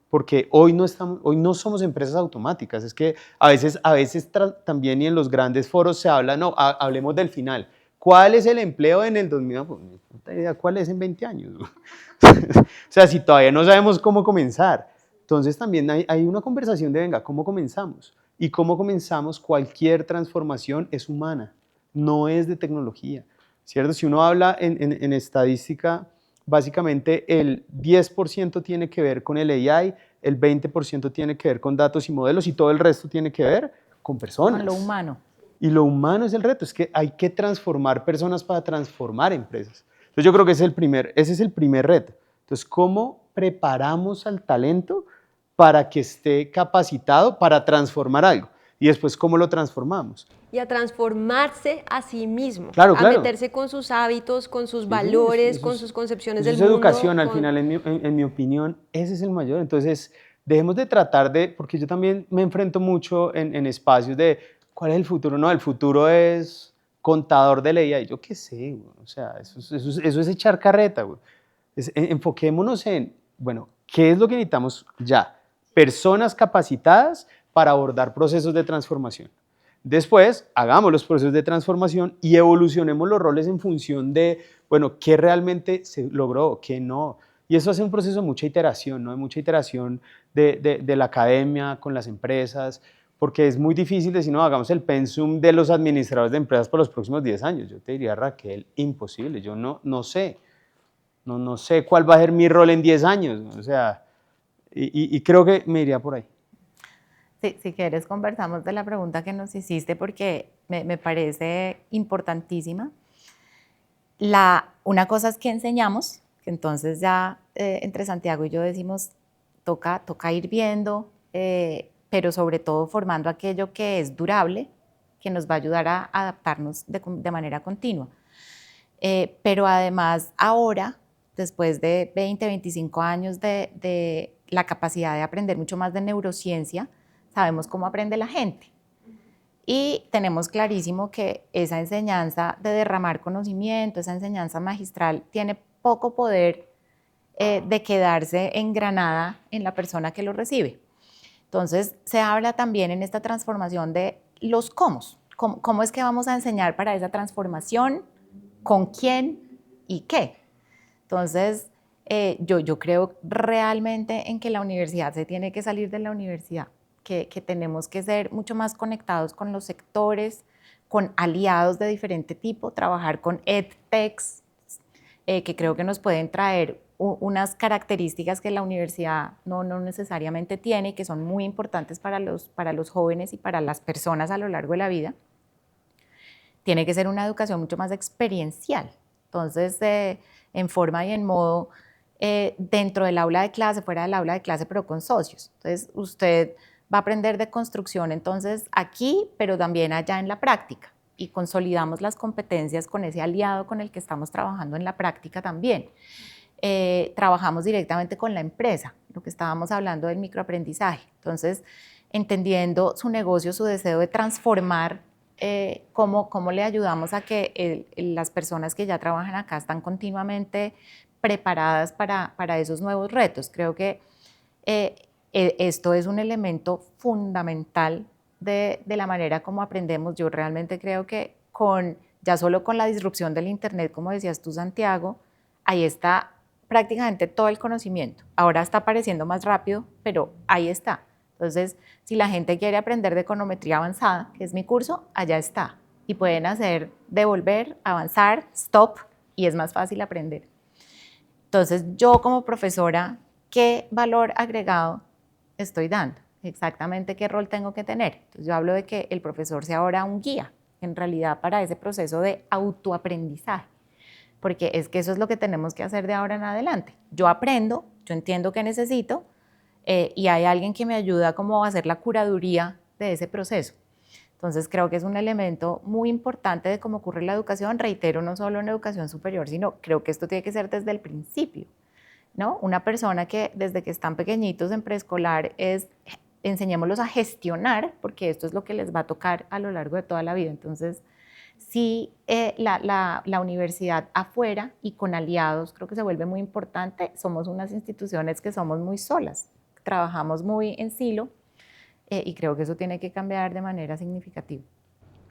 porque hoy no somos empresas automáticas. Es que a veces también y en los grandes foros se habla, no, hablemos del final. ¿Cuál es el empleo en el 2000? Pues, ni puta idea, ¿cuál es en 20 años? O sea, si todavía no sabemos cómo comenzar. Entonces también hay una conversación de, venga, ¿cómo comenzamos? Y cómo comenzamos, cualquier transformación es humana, no es de tecnología, ¿cierto? Si uno habla en estadística, básicamente el 10% tiene que ver con el AI, el 20% tiene que ver con datos y modelos y todo el resto tiene que ver con personas. Con lo humano. Y lo humano es el reto, es que hay que transformar personas para transformar empresas. Entonces yo creo que ese es el primer reto. Entonces, ¿cómo preparamos al talento para que esté capacitado para transformar algo? Y después, ¿cómo lo transformamos? Y a transformarse a sí mismo, Claro. a meterse con sus hábitos, con sus valores, con sus concepciones del mundo. Eso es educación, al final, en mi opinión, ese es el mayor. Entonces, dejemos de tratar porque yo también me enfrento mucho en espacios de, ¿cuál es el futuro? No, el futuro es contador de ley. Y yo qué sé, güey. O sea, eso es echar carreta, güey. Enfoquémonos en, bueno, ¿qué es lo que necesitamos ya? Personas capacitadas para abordar procesos de transformación. Después, hagamos los procesos de transformación y evolucionemos los roles en función de, bueno, qué realmente se logró, qué no. Y eso hace un proceso de mucha iteración, ¿no? De mucha iteración de la academia con las empresas, porque es muy difícil decir, no, hagamos el pensum de los administradores de empresas por los próximos 10 años. Yo te diría, Raquel, imposible, yo no sé. No sé cuál va a ser mi rol en 10 años, o sea, y creo que me iría por ahí. Sí, si quieres conversamos de la pregunta que nos hiciste porque me parece importantísima. Una cosa es que enseñamos, que entonces ya entre Santiago y yo decimos, toca ir viendo, pero sobre todo formando aquello que es durable, que nos va a ayudar a adaptarnos de manera continua. Pero además ahora, después de 20, 25 años de la capacidad de aprender mucho más de neurociencia, sabemos cómo aprende la gente. Y tenemos clarísimo que esa enseñanza de derramar conocimiento, esa enseñanza magistral, tiene poco poder de quedarse engranada en la persona que lo recibe. Entonces, se habla también en esta transformación de los cómo. ¿Cómo es que vamos a enseñar para esa transformación? ¿Con quién y qué? Entonces, yo creo realmente en que la universidad se tiene que salir de la universidad, que tenemos que ser mucho más conectados con los sectores, con aliados de diferente tipo, trabajar con edtechs, que creo que nos pueden traer unas características que la universidad no necesariamente tiene y que son muy importantes para los jóvenes y para las personas a lo largo de la vida. Tiene que ser una educación mucho más experiencial. Entonces, en forma y en modo, dentro del aula de clase, fuera del aula de clase, pero con socios. Entonces, usted va a aprender de construcción, entonces, aquí, pero también allá en la práctica. y consolidamos las competencias con ese aliado con el que estamos trabajando en la práctica también. Trabajamos directamente con la empresa, lo que estábamos hablando del microaprendizaje. Entonces, entendiendo su negocio, su deseo de transformar, cómo le ayudamos a que las personas que ya trabajan acá están continuamente preparadas para esos nuevos retos. Creo que esto es un elemento fundamental de la manera como aprendemos. Yo realmente creo que ya solo con la disrupción del Internet, como decías tú, Santiago, ahí está prácticamente todo el conocimiento. Ahora está apareciendo más rápido, pero ahí está. Entonces, si la gente quiere aprender de econometría avanzada, que es mi curso, allá está. Y pueden hacer devolver, avanzar, stop, y es más fácil aprender. Entonces, yo como profesora, ¿qué valor agregado estoy dando? Exactamente qué rol tengo que tener. Entonces, yo hablo de que el profesor sea ahora un guía, en realidad, para ese proceso de autoaprendizaje, porque es que eso es lo que tenemos que hacer de ahora en adelante. Yo aprendo, yo entiendo qué necesito, y hay alguien que me ayuda como a hacer la curaduría de ese proceso. Entonces creo que es un elemento muy importante de cómo ocurre la educación, reitero, no solo en educación superior, sino creo que esto tiene que ser desde el principio, ¿no? Una persona que desde que están pequeñitos en preescolar enseñémoslos a gestionar, porque esto es lo que les va a tocar a lo largo de toda la vida. Entonces, sí, la universidad afuera y con aliados creo que se vuelve muy importante. Somos unas instituciones que somos muy solas, trabajamos muy en silo, y creo que eso tiene que cambiar de manera significativa.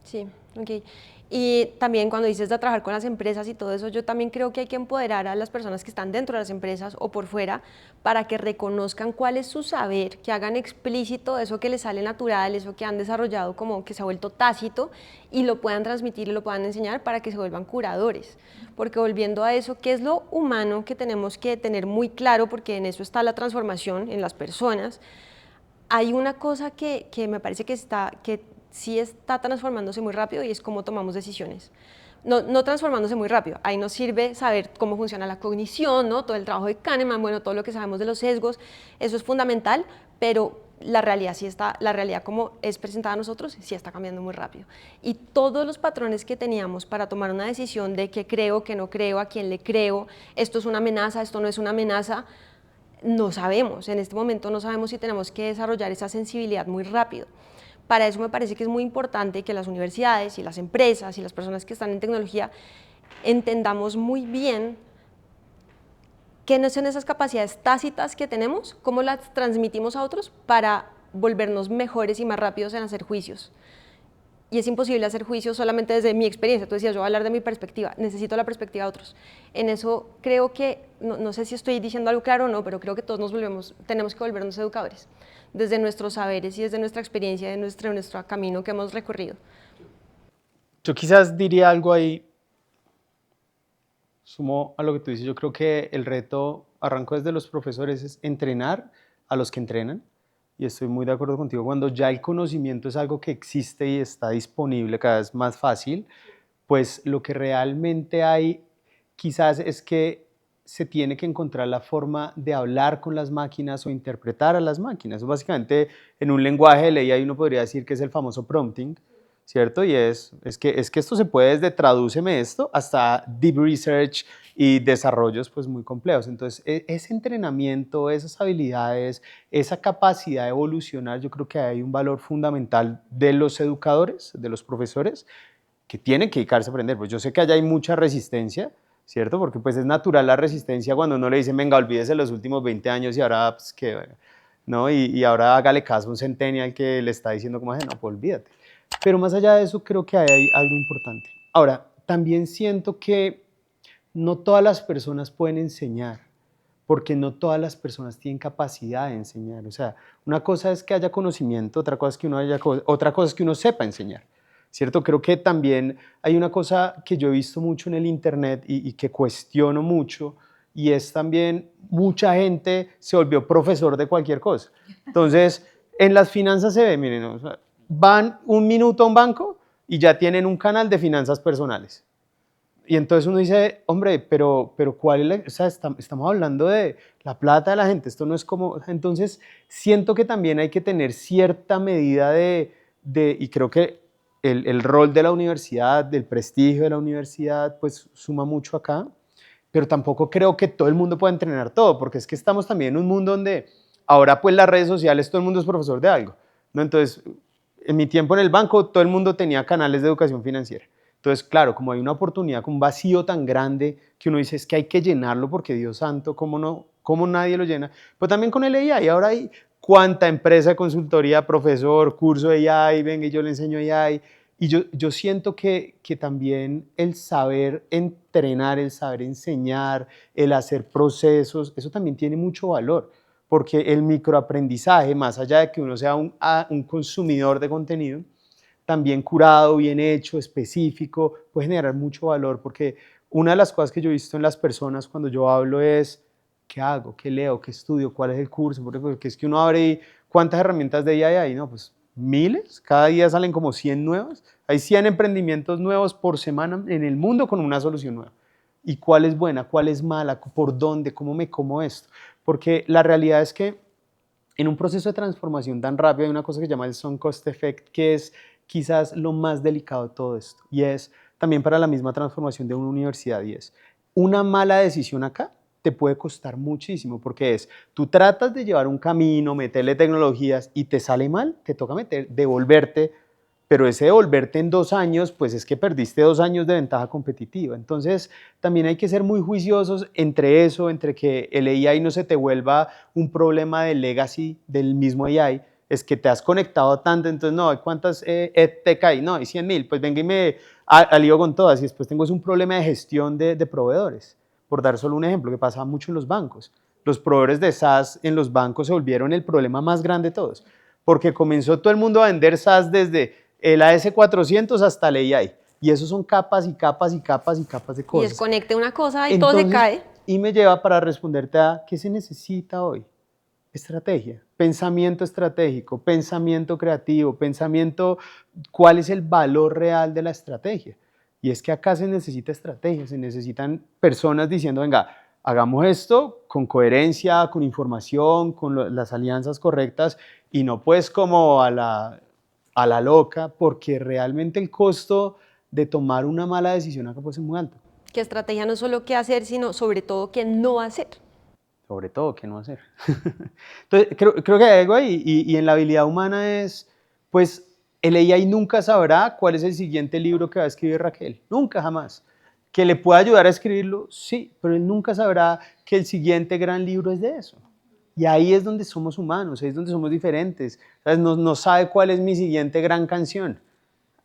Sí, ok. Y también cuando dices de trabajar con las empresas y todo eso, yo también creo que hay que empoderar a las personas que están dentro de las empresas o por fuera para que reconozcan cuál es su saber, que hagan explícito eso que les sale natural, eso que han desarrollado como que se ha vuelto tácito y lo puedan transmitir y lo puedan enseñar para que se vuelvan curadores. Porque volviendo a eso, ¿qué es lo humano que tenemos que tener muy claro? Porque en eso está la transformación en las personas. Hay una cosa que me parece que sí está transformándose muy rápido y es cómo tomamos decisiones. No transformándose muy rápido, ahí nos sirve saber cómo funciona la cognición, ¿no? Todo el trabajo de Kahneman, bueno, todo lo que sabemos de los sesgos, eso es fundamental, pero la realidad la realidad como es presentada a nosotros, sí está cambiando muy rápido. Y todos los patrones que teníamos para tomar una decisión de qué creo, qué no creo, a quién le creo, esto es una amenaza, esto no es una amenaza, no sabemos, en este momento no sabemos si tenemos que desarrollar esa sensibilidad muy rápido. Para eso me parece que es muy importante que las universidades y las empresas y las personas que están en tecnología entendamos muy bien qué no son esas capacidades tácitas que tenemos, cómo las transmitimos a otros para volvernos mejores y más rápidos en hacer juicios. Y es imposible hacer juicios solamente desde mi experiencia. Tú decías, yo voy a hablar de mi perspectiva, necesito la perspectiva de otros. En eso creo que, no sé si estoy diciendo algo claro o no, pero creo que todos tenemos que volvernos educadores, desde nuestros saberes y desde nuestra experiencia, de nuestro camino que hemos recorrido. Yo quizás diría algo ahí, sumo a lo que tú dices, yo creo que el reto, arranco desde los profesores, es entrenar a los que entrenan. Y estoy muy de acuerdo contigo, cuando ya el conocimiento es algo que existe y está disponible cada vez más fácil, pues lo que realmente hay quizás es que se tiene que encontrar la forma de hablar con las máquinas o interpretar a las máquinas. Básicamente, en un lenguaje de ley ahí uno podría decir que es el famoso prompting, ¿cierto? Y es que esto se puede desde tradúceme esto hasta deep research y desarrollos pues muy complejos. Entonces, ese entrenamiento, esas habilidades, esa capacidad de evolucionar, yo creo que hay un valor fundamental de los educadores, de los profesores, que tienen que dedicarse a aprender. Pues yo sé que allá hay mucha resistencia, ¿cierto? Porque pues es natural la resistencia cuando uno le dice, venga, olvídese los últimos 20 años y ahora, pues, que, ¿no? Y ahora hágale caso a un centennial que le está diciendo como, no, pues olvídate. Pero más allá de eso, creo que hay algo importante. Ahora, también siento que no todas las personas pueden enseñar, porque no todas las personas tienen capacidad de enseñar. O sea, una cosa es que haya conocimiento, otra cosa es que uno sepa enseñar, ¿cierto? Creo que también hay una cosa que yo he visto mucho en el internet y que cuestiono mucho, y es también mucha gente se volvió profesor de cualquier cosa. Entonces, en las finanzas se ve, miren, o sea, van un minuto a un banco y ya tienen un canal de finanzas personales. Y entonces uno dice, hombre, pero ¿cuál es o sea, estamos hablando de la plata de la gente, esto no es como... Entonces siento que también hay que tener cierta medida y creo que el rol de la universidad, del prestigio de la universidad, pues suma mucho acá, pero tampoco creo que todo el mundo pueda entrenar todo, porque es que estamos también en un mundo donde ahora pues las redes sociales todo el mundo es profesor de algo, ¿no? Entonces, en mi tiempo en el banco todo el mundo tenía canales de educación financiera. Entonces, claro, como hay una oportunidad con un vacío tan grande que uno dice es que hay que llenarlo porque Dios santo, ¿cómo no? ¿Cómo nadie lo llena? Pero también con el AI, ahora hay cuánta empresa de consultoría, profesor, curso de AI, venga y yo le enseño AI. Y yo siento que también el saber entrenar, el saber enseñar, el hacer procesos, eso también tiene mucho valor, porque el microaprendizaje, más allá de que uno sea un consumidor de contenido, también curado, bien hecho, específico, puede generar mucho valor, porque una de las cosas que yo he visto en las personas cuando yo hablo es, ¿qué hago? ¿Qué leo? ¿Qué estudio? ¿Cuál es el curso? Porque es que uno abre y ¿cuántas herramientas de IA hay? No, pues miles, cada día salen como 100 nuevas, hay 100 emprendimientos nuevos por semana en el mundo con una solución nueva. ¿Y cuál es buena? ¿Cuál es mala? ¿Por dónde? ¿Cómo me como esto? Porque la realidad es que en un proceso de transformación tan rápido hay una cosa que se llama el sunk cost effect, que es quizás lo más delicado de todo esto, y es también para la misma transformación de una universidad, y es una mala decisión acá te puede costar muchísimo, porque es, tú tratas de llevar un camino, meterle tecnologías y te sale mal, te toca devolverte, pero ese devolverte en 2 años, pues es que perdiste 2 años de ventaja competitiva. Entonces, también hay que ser muy juiciosos entre eso, entre que el AI no se te vuelva un problema de legacy del mismo AI, es que te has conectado tanto, entonces no, ¿cuántas EdTech hay? No, hay 100,000, pues venga y me alío con todas, y después tengo un problema de gestión de proveedores, por dar solo un ejemplo que pasa mucho en los bancos. Los proveedores de SaaS en los bancos se volvieron el problema más grande de todos, porque comenzó todo el mundo a vender SaaS desde el AS400 hasta el AI, y eso son capas y capas y capas y capas de Y cosas. desconecte una cosa y todo se cae. Y me lleva para responderte a ¿qué se necesita hoy? Estrategia, pensamiento estratégico, pensamiento creativo, pensamiento, ¿cuál es el valor real de la estrategia? Y es que acá se necesita estrategia, se necesitan personas diciendo, venga, hagamos esto con coherencia, con información, con las alianzas correctas y no pues como a la loca, porque realmente el costo de tomar una mala decisión acá puede ser muy alto. Que estrategia no es solo qué hacer, sino sobre todo qué no hacer. Sobre todo, ¿qué no hacer? Entonces, creo que hay algo ahí, y en la habilidad humana es, pues, el AI nunca sabrá cuál es el siguiente libro que va a escribir Raquel, nunca, jamás. ¿Que le pueda ayudar a escribirlo? Sí, pero él nunca sabrá que el siguiente gran libro es de eso. Y ahí es donde somos humanos, ahí es donde somos diferentes. ¿Sabes? No sabe cuál es mi siguiente gran canción.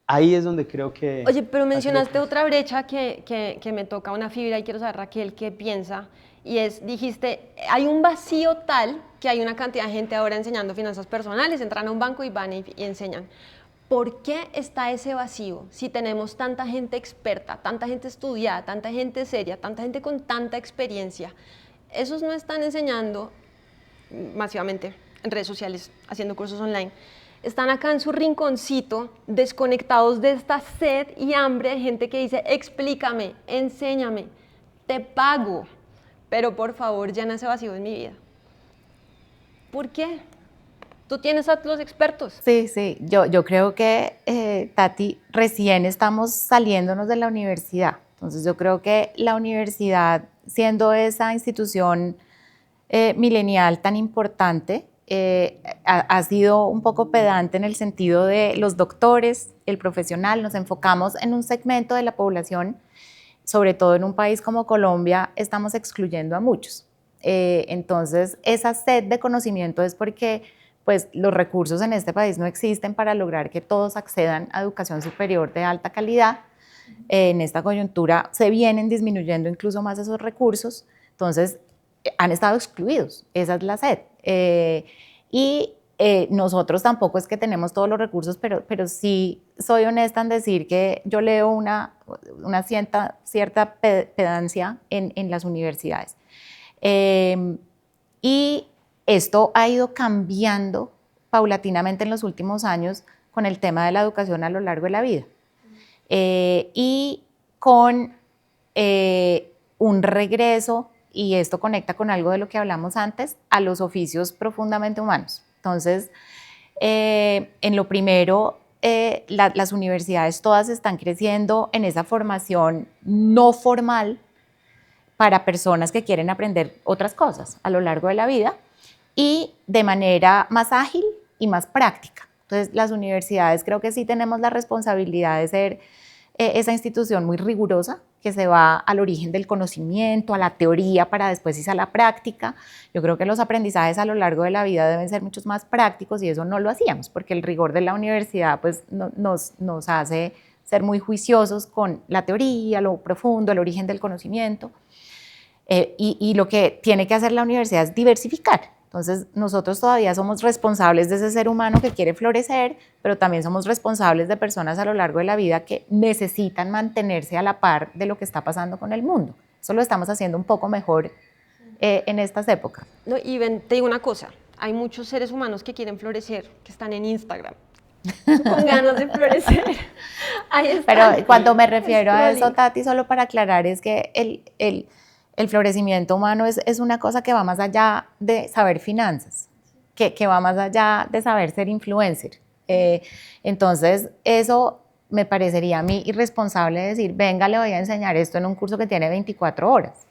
Ahí es donde creo que... Oye, pero mencionaste otra brecha que me toca una fibra y quiero saber, Raquel, qué piensa. Y es, dijiste, hay un vacío tal que hay una cantidad de gente ahora enseñando finanzas personales, entran a un banco y van y enseñan. ¿Por qué está ese vacío si tenemos tanta gente experta, tanta gente estudiada, tanta gente seria, tanta gente con tanta experiencia? Esos no están enseñando masivamente en redes sociales, haciendo cursos online. Están acá en su rinconcito, desconectados de esta sed y hambre de gente que dice, explícame, enséñame, te pago, pero por favor llena ese vacío en mi vida. ¿Por qué? Tú tienes a los expertos. Sí, sí, yo creo que, Tati, recién estamos saliéndonos de la universidad. Entonces yo creo que la universidad, siendo esa institución milenial tan importante, ha sido un poco pedante en el sentido de los doctores, el profesional, nos enfocamos en un segmento de la población, sobre todo en un país como Colombia, estamos excluyendo a muchos. Entonces, esa sed de conocimiento es porque pues, los recursos en este país no existen para lograr que todos accedan a educación superior de alta calidad. En esta coyuntura se vienen disminuyendo incluso más esos recursos, entonces han estado excluidos, esa es la sed. Nosotros tampoco es que tenemos todos los recursos, pero sí soy honesta en decir que yo leo una cierta pedancia en las universidades. Y esto ha ido cambiando paulatinamente en los últimos años con el tema de la educación a lo largo de la vida. Y con un regreso, y esto conecta con algo de lo que hablamos antes, a los oficios profundamente humanos. Entonces, en lo primero, las universidades todas están creciendo en esa formación no formal para personas que quieren aprender otras cosas a lo largo de la vida y de manera más ágil y más práctica. Entonces, las universidades creo que sí tenemos la responsabilidad de ser esa institución muy rigurosa que se va al origen del conocimiento, a la teoría para después irse a la práctica. Yo creo que los aprendizajes a lo largo de la vida deben ser muchos más prácticos y eso no lo hacíamos porque el rigor de la universidad pues, nos hace ser muy juiciosos con la teoría, lo profundo, el origen del conocimiento. Y lo que tiene que hacer la universidad es diversificar. Entonces, nosotros todavía somos responsables de ese ser humano que quiere florecer, pero también somos responsables de personas a lo largo de la vida que necesitan mantenerse a la par de lo que está pasando con el mundo. Eso lo estamos haciendo un poco mejor en estas épocas. No, y ven, te digo una cosa, hay muchos seres humanos que quieren florecer, que están en Instagram, con ganas de florecer. Ahí está. Pero cuando me refiero a eso, Tati, solo para aclarar, es que el florecimiento humano es una cosa que va más allá de saber finanzas, que va más allá de saber ser influencer. Entonces, eso me parecería a mí irresponsable decir, venga, le voy a enseñar esto en un curso que tiene 24 horas.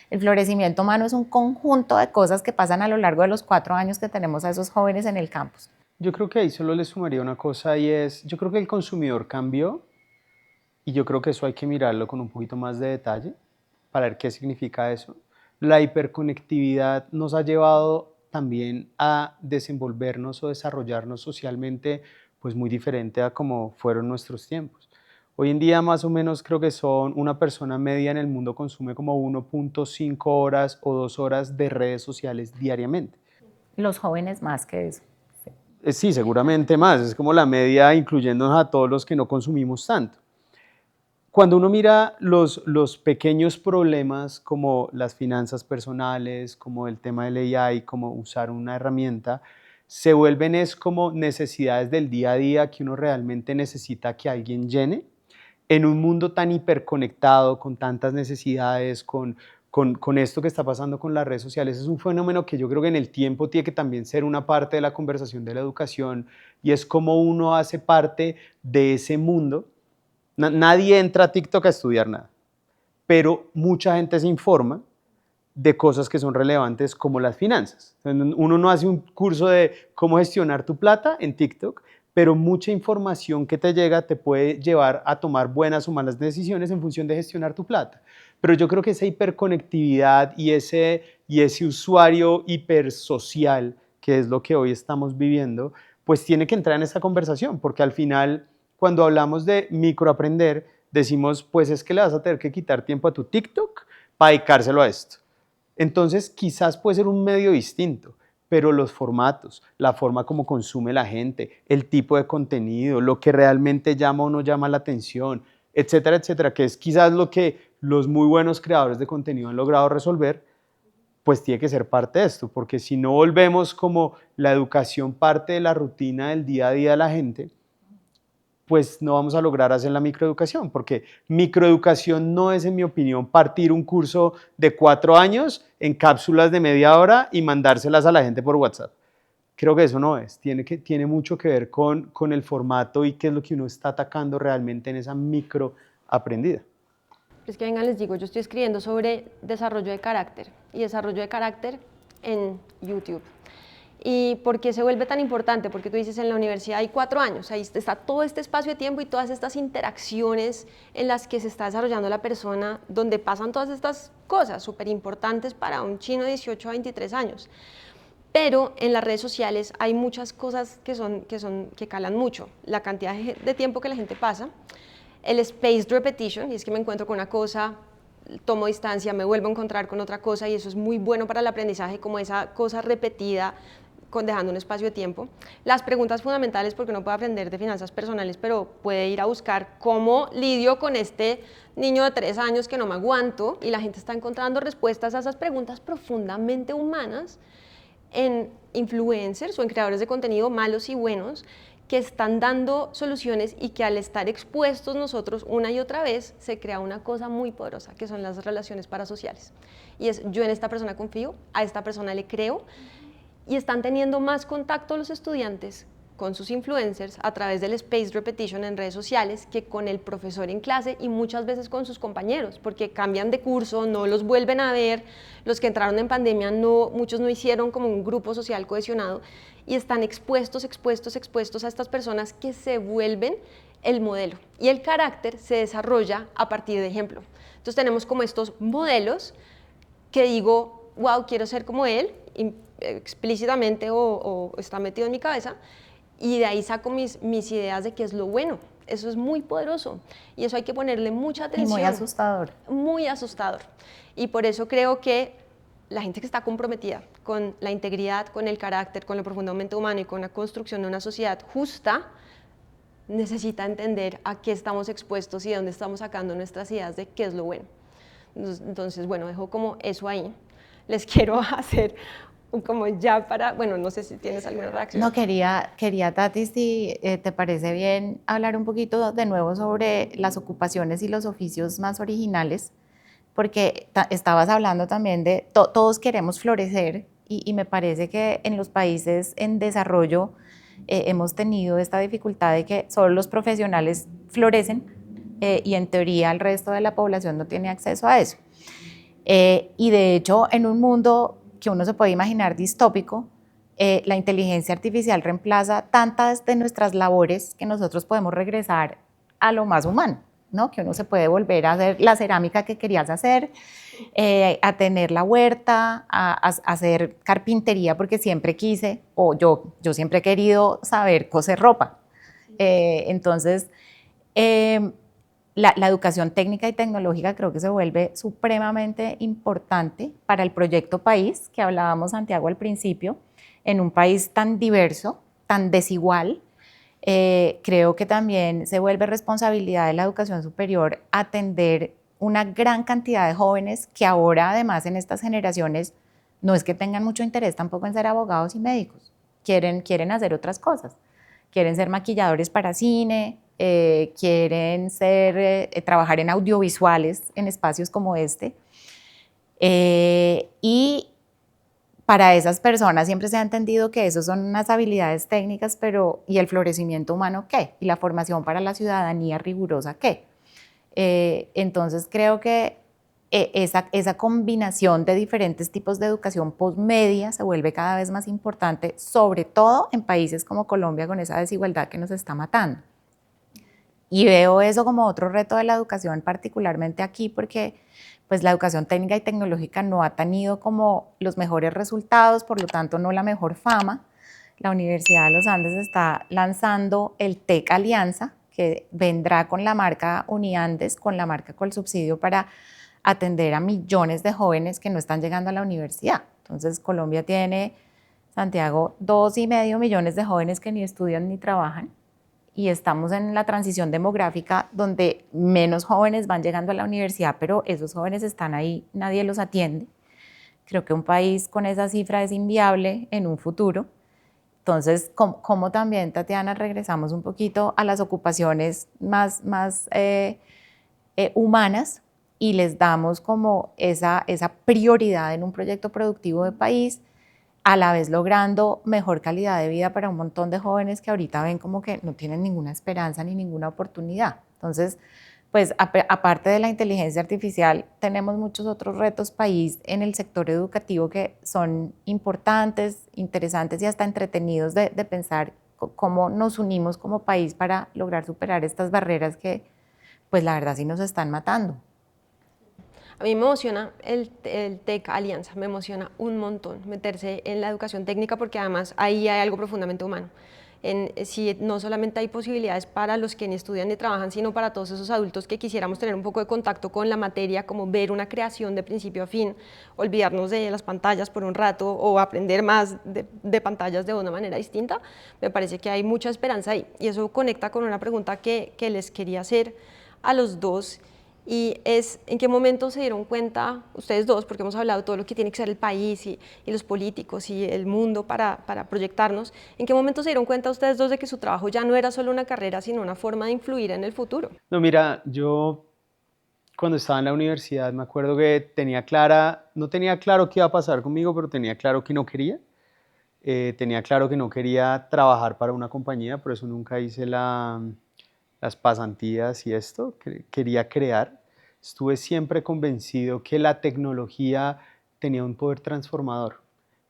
El florecimiento humano es un conjunto de cosas que pasan a lo largo de los 4 años que tenemos a esos jóvenes en el campus. Yo creo que ahí solo le sumaría una cosa y es, yo creo que el consumidor cambió y yo creo que eso hay que mirarlo con un poquito más de detalle para ver qué significa eso. La hiperconectividad nos ha llevado también a desenvolvernos o desarrollarnos socialmente pues muy diferente a como fueron nuestros tiempos. Hoy en día más o menos creo que una persona media en el mundo consume como 1.5 horas o 2 horas de redes sociales diariamente. Los jóvenes más que eso. Sí, seguramente más, es como la media incluyéndonos a todos los que no consumimos tanto. Cuando uno mira los pequeños problemas como las finanzas personales, como el tema del AI, como usar una herramienta, se vuelven como necesidades del día a día que uno realmente necesita que alguien llene. En un mundo tan hiperconectado, con tantas necesidades, con esto que está pasando con las redes sociales, es un fenómeno que yo creo que en el tiempo tiene que también ser una parte de la conversación de la educación y es cómo uno hace parte de ese mundo. Nadie entra a TikTok a estudiar nada, pero mucha gente se informa de cosas que son relevantes como las finanzas. Uno no hace un curso de cómo gestionar tu plata en TikTok, pero mucha información que te llega te puede llevar a tomar buenas o malas decisiones en función de gestionar tu plata. Pero yo creo que esa hiperconectividad y ese usuario hipersocial, que es lo que hoy estamos viviendo, pues tiene que entrar en esa conversación, porque al final, cuando hablamos de microaprender, decimos, pues es que le vas a tener que quitar tiempo a tu TikTok para dedicárselo a esto. Entonces, quizás puede ser un medio distinto, pero los formatos, la forma como consume la gente, el tipo de contenido, lo que realmente llama o no llama la atención, etcétera, etcétera, que es quizás lo que los muy buenos creadores de contenido han logrado resolver, pues tiene que ser parte de esto, porque si no volvemos como la educación parte de la rutina del día a día de la gente, pues no vamos a lograr hacer la microeducación, porque microeducación no es, en mi opinión, partir un curso de 4 años en cápsulas de media hora y mandárselas a la gente por WhatsApp. Creo que eso no es, tiene mucho que ver con el formato y qué es lo que uno está atacando realmente en esa microaprendida. Es que vengan, les digo, yo estoy escribiendo sobre desarrollo de carácter y desarrollo de carácter en YouTube. ¿Y por qué se vuelve tan importante? Porque tú dices, en la universidad hay 4 años, ahí está todo este espacio de tiempo y todas estas interacciones en las que se está desarrollando la persona, donde pasan todas estas cosas súper importantes para un chino de 18 a 23 años. Pero en las redes sociales hay muchas cosas que calan mucho. La cantidad de tiempo que la gente pasa, el spaced repetition, y es que me encuentro con una cosa, tomo distancia, me vuelvo a encontrar con otra cosa y eso es muy bueno para el aprendizaje, como esa cosa repetida, dejando un espacio de tiempo. Las preguntas fundamentales, porque uno puede aprender de finanzas personales, pero puede ir a buscar cómo lidio con este niño de 3 años que no me aguanto, y la gente está encontrando respuestas a esas preguntas profundamente humanas en influencers o en creadores de contenido malos y buenos que están dando soluciones y que al estar expuestos nosotros una y otra vez se crea una cosa muy poderosa que son las relaciones parasociales. Y es, yo en esta persona confío, a esta persona le creo, y están teniendo más contacto los estudiantes con sus influencers a través del spaced repetition en redes sociales que con el profesor en clase y muchas veces con sus compañeros, porque cambian de curso, no los vuelven a ver, los que entraron en pandemia muchos no hicieron como un grupo social cohesionado y están expuestos a estas personas que se vuelven el modelo y el carácter se desarrolla a partir de ejemplo. Entonces tenemos como estos modelos que digo, wow, quiero ser como él, explícitamente o está metido en mi cabeza, y de ahí saco mis ideas de qué es lo bueno. Eso es muy poderoso y eso hay que ponerle mucha atención. Y muy asustador. Muy asustador. Y por eso creo que la gente que está comprometida con la integridad, con el carácter, con lo profundamente humano y con la construcción de una sociedad justa, necesita entender a qué estamos expuestos y de dónde estamos sacando nuestras ideas de qué es lo bueno. Entonces, bueno, dejo como eso ahí. Les quiero hacer como ya para, bueno, no sé si tienes alguna reacción. No, quería Tati, si te parece bien hablar un poquito de nuevo sobre las ocupaciones y los oficios más originales, porque estabas hablando también de todos queremos florecer y me parece que en los países en desarrollo hemos tenido esta dificultad de que solo los profesionales florecen y en teoría el resto de la población no tiene acceso a eso. Y de hecho, en un mundo que uno se puede imaginar distópico, la inteligencia artificial reemplaza tantas de nuestras labores que nosotros podemos regresar a lo más humano, ¿no? Que uno se puede volver a hacer la cerámica que querías hacer, a tener la huerta, a hacer carpintería porque siempre quise, o yo siempre he querido saber coser ropa. Entonces, la educación técnica y tecnológica creo que se vuelve supremamente importante para el proyecto país, que hablábamos, Santiago, al principio, en un país tan diverso, tan desigual. Creo que también se vuelve responsabilidad de la educación superior atender una gran cantidad de jóvenes que ahora, además, en estas generaciones, no es que tengan mucho interés tampoco en ser abogados y médicos, quieren hacer otras cosas, quieren ser maquilladores para cine, quieren trabajar en audiovisuales en espacios como este. Y para esas personas siempre se ha entendido que eso son unas habilidades técnicas, pero ¿y el florecimiento humano qué? ¿Y la formación para la ciudadanía rigurosa qué? Entonces creo que esa combinación de diferentes tipos de educación postmedia se vuelve cada vez más importante, sobre todo en países como Colombia con esa desigualdad que nos está matando. Y veo eso como otro reto de la educación, particularmente aquí, porque pues, la educación técnica y tecnológica no ha tenido como los mejores resultados, por lo tanto no la mejor fama. La Universidad de los Andes está lanzando el TEC Alianza, que vendrá con la marca Uniandes, con la marca Colsubsidio, para atender a millones de jóvenes que no están llegando a la universidad. Entonces Colombia tiene, Santiago, 2,5 millones de jóvenes que ni estudian ni trabajan. Y estamos en la transición demográfica donde menos jóvenes van llegando a la universidad, pero esos jóvenes están ahí, nadie los atiende. Creo que un país con esa cifra es inviable en un futuro. Entonces, ¿cómo también, Tatiana, regresamos un poquito a las ocupaciones más humanas y les damos como esa prioridad en un proyecto productivo de país, a la vez logrando mejor calidad de vida para un montón de jóvenes que ahorita ven como que no tienen ninguna esperanza ni ninguna oportunidad? Entonces, pues aparte de la inteligencia artificial, tenemos muchos otros retos país en el sector educativo que son importantes, interesantes y hasta entretenidos de pensar cómo nos unimos como país para lograr superar estas barreras que, pues la verdad sí nos están matando. A mí me emociona el TEC Alianza, me emociona un montón meterse en la educación técnica porque además ahí hay algo profundamente humano. Si no solamente hay posibilidades para los que ni estudian ni trabajan, sino para todos esos adultos que quisiéramos tener un poco de contacto con la materia, como ver una creación de principio a fin, olvidarnos de las pantallas por un rato o aprender más de pantallas de una manera distinta, me parece que hay mucha esperanza ahí. Y eso conecta con una pregunta que les quería hacer a los dos. Y es, ¿en qué momento se dieron cuenta ustedes dos, porque hemos hablado de todo lo que tiene que ser el país y los políticos y el mundo para proyectarnos, ¿en qué momento se dieron cuenta ustedes dos de que su trabajo ya no era solo una carrera, sino una forma de influir en el futuro? No, mira, yo cuando estaba en la universidad me acuerdo que no tenía claro qué iba a pasar conmigo, pero tenía claro que no quería. Tenía claro que no quería trabajar para una compañía, por eso nunca hice las pasantías y esto, quería crear. Estuve siempre convencido que la tecnología tenía un poder transformador.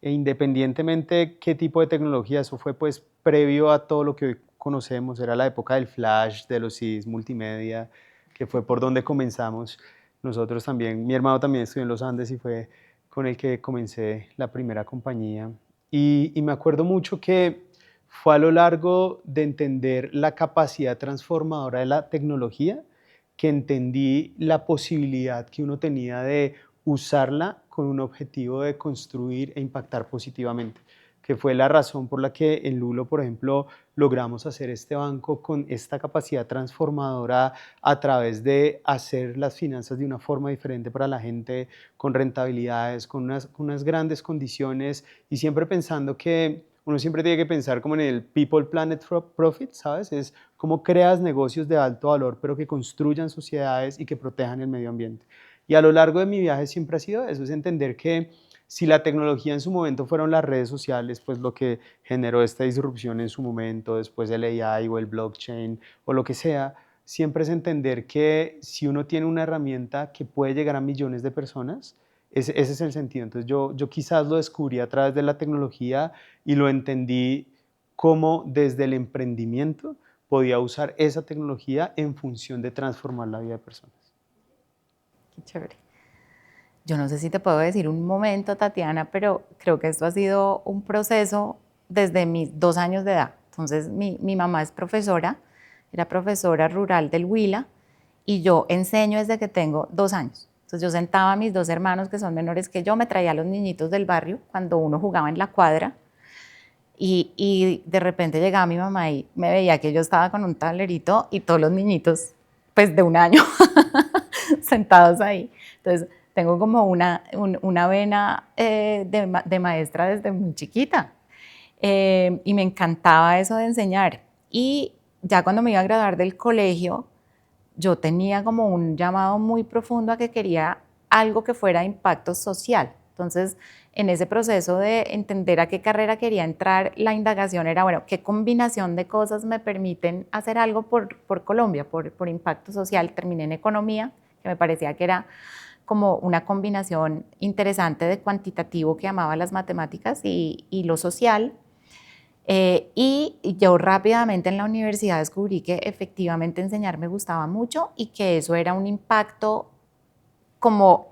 E independientemente qué tipo de tecnología, eso fue pues previo a todo lo que hoy conocemos, era la época del flash, de los CDs multimedia, que fue por donde comenzamos. Nosotros también, mi hermano también estudió en los Andes y fue con el que comencé la primera compañía. Y me acuerdo mucho que fue a lo largo de entender la capacidad transformadora de la tecnología que entendí la posibilidad que uno tenía de usarla con un objetivo de construir e impactar positivamente, que fue la razón por la que en Lulo, por ejemplo, logramos hacer este banco con esta capacidad transformadora a través de hacer las finanzas de una forma diferente para la gente, con rentabilidades, con unas grandes condiciones y siempre pensando que uno siempre tiene que pensar como en el People, Planet, Profit, ¿sabes? Es cómo creas negocios de alto valor, pero que construyan sociedades y que protejan el medio ambiente. Y a lo largo de mi viaje siempre ha sido eso, es entender que si la tecnología en su momento fueron las redes sociales, pues lo que generó esta disrupción en su momento, después el AI o el blockchain o lo que sea, siempre es entender que si uno tiene una herramienta que puede llegar a millones de personas, ese es el sentido. Entonces yo quizás lo descubrí a través de la tecnología y lo entendí cómo desde el emprendimiento podía usar esa tecnología en función de transformar la vida de personas. Qué chévere. Yo no sé si te puedo decir un momento, Tatiana, pero creo que esto ha sido un proceso desde mis 2 años de edad. Entonces, mi mamá es profesora, era profesora rural del Huila, y yo enseño desde que tengo 2 años. Entonces, yo sentaba a mis 2 hermanos, que son menores que yo, me traía a los niñitos del barrio cuando uno jugaba en la cuadra, y de repente llegaba mi mamá y me veía que yo estaba con un tablerito y todos los niñitos, pues de 1 año, sentados ahí. Entonces, tengo como una vena de maestra desde muy chiquita. Y me encantaba eso de enseñar. Y ya cuando me iba a graduar del colegio, yo tenía como un llamado muy profundo a que quería algo que fuera de impacto social. Entonces, en ese proceso de entender a qué carrera quería entrar, la indagación era, bueno, ¿qué combinación de cosas me permiten hacer algo por Colombia, por impacto social? Terminé en economía, que me parecía que era como una combinación interesante de cuantitativo que amaba las matemáticas y lo social. Y yo rápidamente en la universidad descubrí que efectivamente enseñar me gustaba mucho y que eso era un impacto como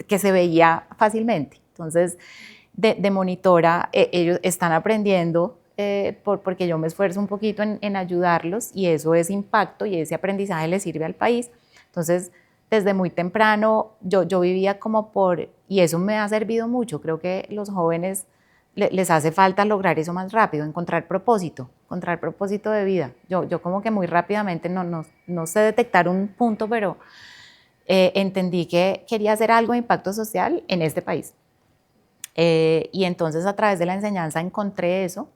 que se veía fácilmente. Entonces, de monitora, ellos están aprendiendo porque yo me esfuerzo un poquito en ayudarlos y eso es impacto y ese aprendizaje le sirve al país. Entonces, desde muy temprano yo vivía como y eso me ha servido mucho. Creo que los jóvenes les hace falta lograr eso más rápido, encontrar propósito de vida. Yo como que muy rápidamente, no sé detectar un punto, pero entendí que quería hacer algo de impacto social en este país. Y entonces a través de la enseñanza encontré eso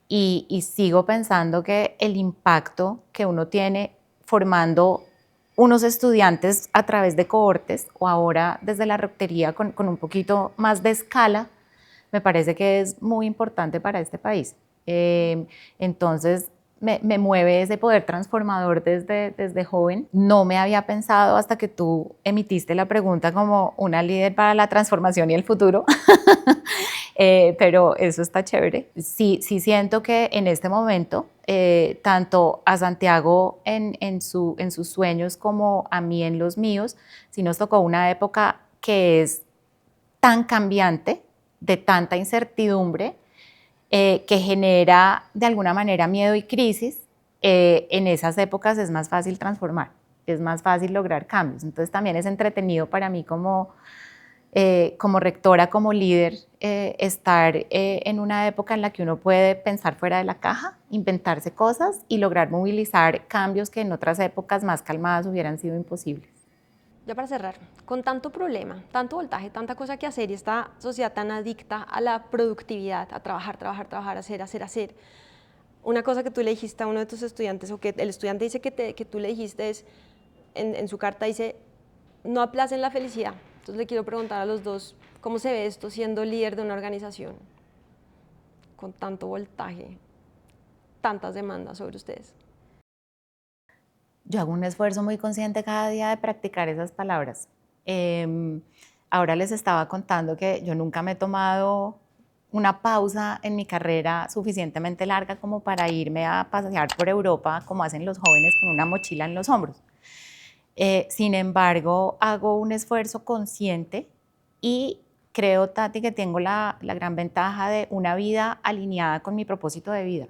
y sigo pensando que el impacto que uno tiene formando unos estudiantes a través de cohortes o ahora desde la rectoría con un poquito más de escala, me parece que es muy importante para este país. Entonces, me mueve ese poder transformador desde joven. No me había pensado hasta que tú emitiste la pregunta como una líder para la transformación y el futuro, pero eso está chévere. Sí siento que en este momento, tanto a Santiago en sus sueños como a mí en los míos, sí nos tocó una época que es tan cambiante, de tanta incertidumbre, que genera de alguna manera miedo y crisis. En esas épocas es más fácil transformar, es más fácil lograr cambios. Entonces también es entretenido para mí como rectora, como líder, estar en una época en la que uno puede pensar fuera de la caja, inventarse cosas y lograr movilizar cambios que en otras épocas más calmadas hubieran sido imposibles. Ya para cerrar, con tanto problema, tanto voltaje, tanta cosa que hacer y esta sociedad tan adicta a la productividad, a trabajar, hacer, una cosa que tú le dijiste a uno de tus estudiantes, o que el estudiante dice que tú le dijiste es, en su carta dice, no aplacen la felicidad. Entonces le quiero preguntar a los dos, ¿cómo se ve esto siendo líder de una organización? con tanto voltaje, tantas demandas sobre ustedes? Yo hago un esfuerzo muy consciente cada día de practicar esas palabras. Ahora les estaba contando que yo nunca me he tomado una pausa en mi carrera suficientemente larga como para irme a pasear por Europa, como hacen los jóvenes con una mochila en los hombros. Sin embargo, hago un esfuerzo consciente y creo, Tati, que tengo la gran ventaja de una vida alineada con mi propósito de vida.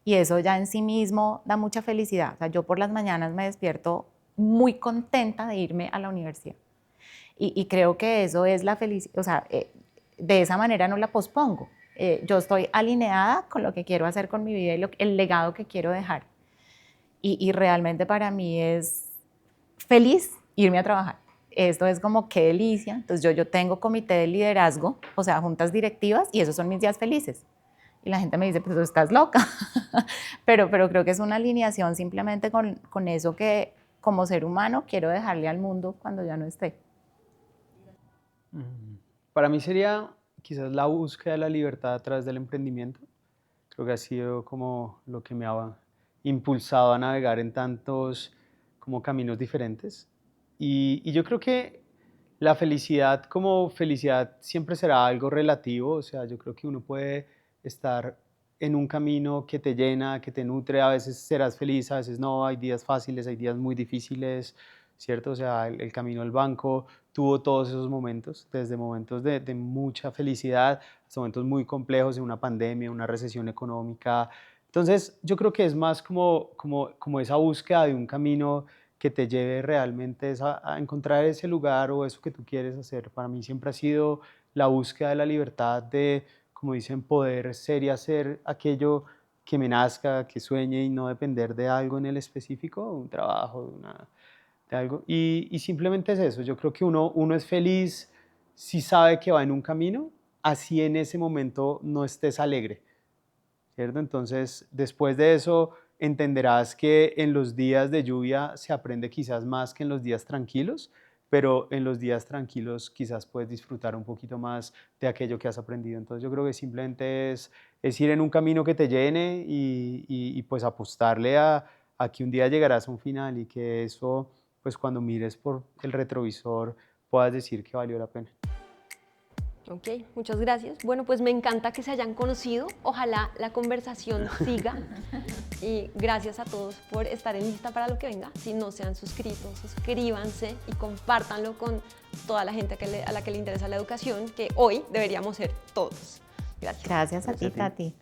Y eso ya en sí mismo da mucha felicidad. O sea, yo por las mañanas me despierto muy contenta de irme a la universidad. Y creo que eso es la felicidad, o sea, de esa manera no la pospongo. Yo estoy alineada con lo que quiero hacer con mi vida y el legado que quiero dejar. Y realmente para mí es feliz irme a trabajar. Esto es como qué delicia. Entonces yo tengo comité de liderazgo, o sea, juntas directivas, y esos son mis días felices. Y la gente me dice, pues tú estás loca. pero creo que es una alineación simplemente con eso que como ser humano quiero dejarle al mundo cuando ya no esté. Para mí sería quizás la búsqueda de la libertad a través del emprendimiento. Creo que ha sido como lo que me ha impulsado a navegar en tantos como caminos diferentes. Y yo creo que la felicidad como felicidad siempre será algo relativo. O sea, yo creo que uno puede estar en un camino que te llena, que te nutre. A veces serás feliz, a veces no. Hay días fáciles, hay días muy difíciles, ¿cierto? O sea, el camino al banco tuvo todos esos momentos, desde momentos de mucha felicidad hasta momentos muy complejos de una pandemia, una recesión económica. Entonces, yo creo que es más como esa búsqueda de un camino que te lleve realmente a encontrar ese lugar o eso que tú quieres hacer. Para mí siempre ha sido la búsqueda de la libertad de, como dicen, poder ser y hacer aquello que me nazca, que sueñe y no depender de algo en el específico, un trabajo, de algo. Y simplemente es eso. Yo creo que uno es feliz si sabe que va en un camino, así en ese momento no estés alegre, ¿cierto? Entonces, después de eso, entenderás que en los días de lluvia se aprende quizás más que en los días tranquilos, pero en los días tranquilos quizás puedes disfrutar un poquito más de aquello que has aprendido. Entonces, yo creo que simplemente es ir en un camino que te llene y pues apostarle a que un día llegarás a un final y que eso, pues cuando mires por el retrovisor, puedas decir que valió la pena. Ok, muchas gracias. Bueno, pues me encanta que se hayan conocido. Ojalá la conversación siga. Y gracias a todos por estar en Lista para lo que venga. Si no se han suscrito, suscríbanse y compártanlo con toda la gente a la que le interesa la educación, que hoy deberíamos ser todos. Gracias. Gracias a ti, Tati.